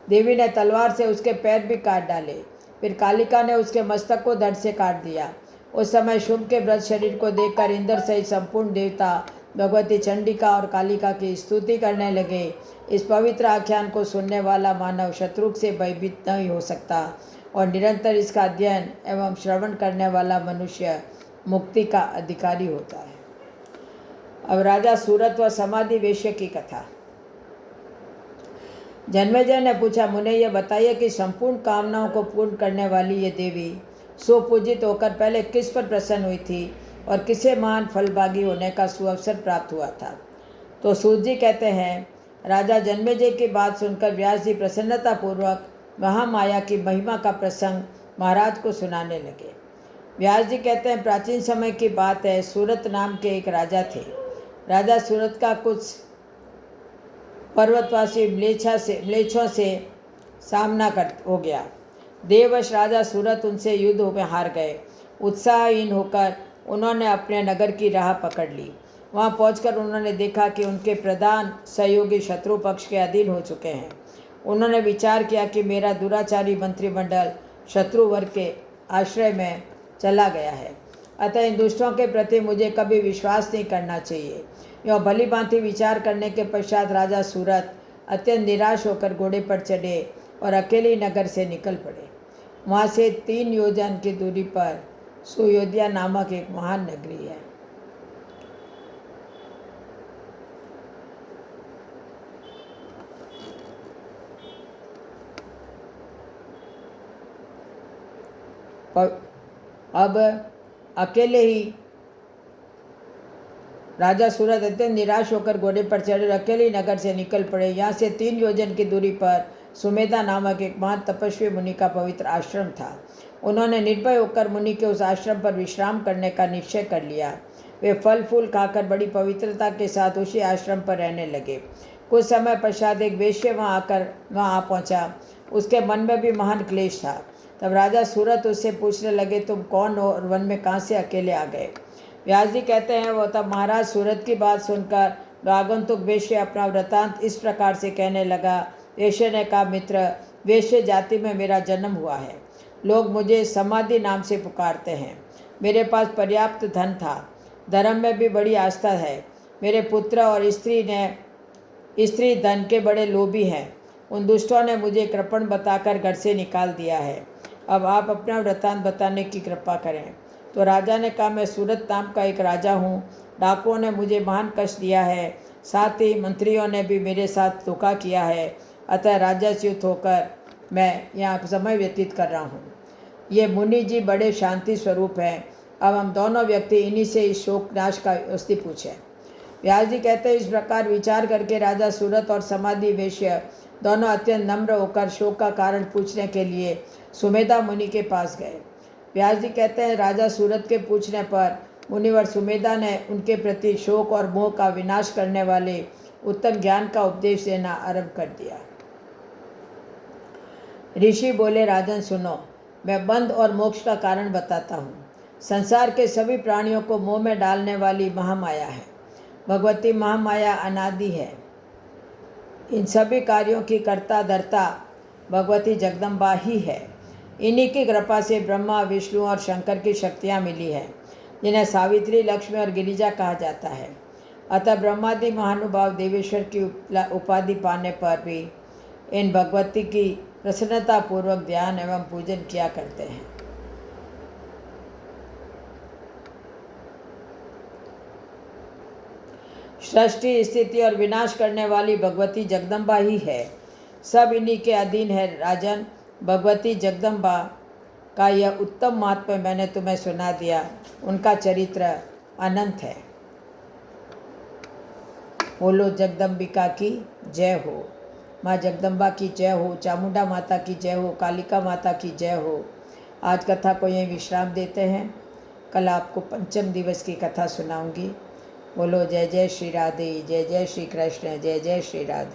देवी ने तलवार से उसके पैर भी काट डाले। फिर कालिका ने उसके मस्तक को धड़ से काट दिया। उस समय शुंभ के मृत शरीर को देखकर इंद्र सहित संपूर्ण देवता भगवती चंडिका और कालिका की स्तुति करने लगे। इस पवित्र आख्यान को सुनने वाला मानव शत्रु से भयभीत नहीं हो सकता और निरंतर इसका अध्ययन एवं श्रवण करने वाला मनुष्य मुक्ति का अधिकारी होता है। अब राजा सूरत व समाधि वेश्य की कथा। जन्मेजय ने पूछा, मुने ये बताइए कि संपूर्ण कामनाओं को पूर्ण करने वाली ये देवी सुपूजित होकर पहले किस पर प्रसन्न हुई थी और किसे महान फलभागी होने का सुअवसर प्राप्त हुआ था। तो सूत जी कहते हैं, राजा जन्मेजय की बात सुनकर व्यास जी प्रसन्नतापूर्वक महामाया की महिमा का प्रसंग महाराज को सुनाने लगे। व्यास जी कहते हैं, प्राचीन समय की बात है। सूरत नाम के एक राजा थे। राजा सूरत का कुछ पर्वतवासी म्लेच्छों से सामना हो गया। देववश राजा सूरत उनसे युद्ध में हार गए। उत्साहहीन होकर उन्होंने अपने नगर की राह पकड़ ली। वहां पहुंचकर उन्होंने देखा कि उनके प्रधान सहयोगी शत्रु पक्ष के अधीन हो चुके हैं। उन्होंने विचार किया कि मेरा दुराचारी मंत्रिमंडल शत्रु वर्ग के आश्रय में चला गया है, अतः इन दुष्टों के प्रति मुझे कभी विश्वास नहीं करना चाहिए। यह भली भांति विचार करने के पश्चात राजा सूरत अत्यंत निराश होकर घोड़े पर चढ़े और अकेले नगर से निकल पड़े। वहाँ से 3 योजन की दूरी पर सुयोध्या नामक एक महान नगरी है। अब अकेले ही राजा सूरत अत्यंत निराश होकर घोड़े पर चढ़े अकेले नगर से निकल पड़े। यहाँ से 3 योजन की दूरी पर सुमेधा नामक एक महान तपस्वी मुनि का पवित्र आश्रम था। उन्होंने निर्भय होकर मुनि के उस आश्रम पर विश्राम करने का निश्चय कर लिया। वे फल फूल खाकर बड़ी पवित्रता के साथ उसी आश्रम पर रहने लगे। कुछ समय पश्चात एक वेश्य वहाँ आ पहुँचा। उसके मन में भी महान क्लेश था। तब राजा सूरत उससे पूछने लगे, तुम कौन हो और वन में कहाँ से अकेले आ गए। व्यास जी कहते हैं, वो तब महाराज सूरत की बात सुनकर आगंतुक वेश्य अपना वृतांत इस प्रकार से कहने लगा। वेश्य ने कहा, मित्र, वेश्य जाति में मेरा जन्म हुआ है। लोग मुझे समाधि नाम से पुकारते हैं। मेरे पास पर्याप्त धन था। धर्म में भी बड़ी आस्था है। मेरे पुत्र और स्त्री धन के बड़े लोभी हैं। उन दुष्टों ने मुझे कृपण बताकर घर से निकाल दिया है। अब आप अपना वृतांत बताने की कृपा करें। तो राजा ने कहा, मैं सूरत नाम का एक राजा हूँ। डाकुओं ने मुझे महान कष्ट दिया है, साथ ही मंत्रियों ने भी मेरे साथ धोखा किया है। अतः राजाच्युत होकर मैं यहाँ समय व्यतीत कर रहा हूँ। ये मुनि जी बड़े शांति स्वरूप हैं। अब हम दोनों व्यक्ति इन्हीं से इस शोक नाश का औषधि पूछें। व्यास जी कहते हैं, इस प्रकार विचार करके राजा सूरत और समाधि वेश्य दोनों अत्यंत नम्र होकर शोक का कारण पूछने के लिए सुमेधा मुनि के पास गए। व्यास जी कहते हैं, राजा सूरत के पूछने पर मुनिवर सुमेधा ने उनके प्रति शोक और मोह का विनाश करने वाले उत्तम ज्ञान का उपदेश देना आरंभ कर दिया। ऋषि बोले, राजन सुनो, मैं बंध और मोक्ष का कारण बताता हूँ। संसार के सभी प्राणियों को मोह में डालने वाली महामाया है। भगवती महामाया अनादि है। इन सभी कार्यों की कर्ता धर्ता भगवती जगदम्बा ही है। इन्हीं की कृपा से ब्रह्मा, विष्णु और शंकर की शक्तियाँ मिली हैं, जिन्हें सावित्री, लक्ष्मी और गिरिजा कहा जाता है। अतः ब्रह्मादि महानुभाव देवेश्वर की उपाधि पाने पर भी इन भगवती की प्रसन्नतापूर्वक ध्यान एवं पूजन किया करते हैं। सृष्टि, स्थिति और विनाश करने वाली भगवती जगदम्बा ही है। सब इन्हीं के अधीन है। राजन, भगवती जगदम्बा का यह उत्तम महात्म्य मैंने तुम्हें सुना दिया। उनका चरित्र अनंत है। बोलो जगदम्बिका की जय हो। माँ जगदम्बा की जय हो। चामुंडा माता की जय हो। कालिका माता की जय हो। आज कथा को यहीं विश्राम देते हैं। कल आपको पंचम दिवस की कथा सुनाऊंगी। बोलो जय जय श्री राधे, जय जय श्री कृष्ण, जय जय श्री राधे।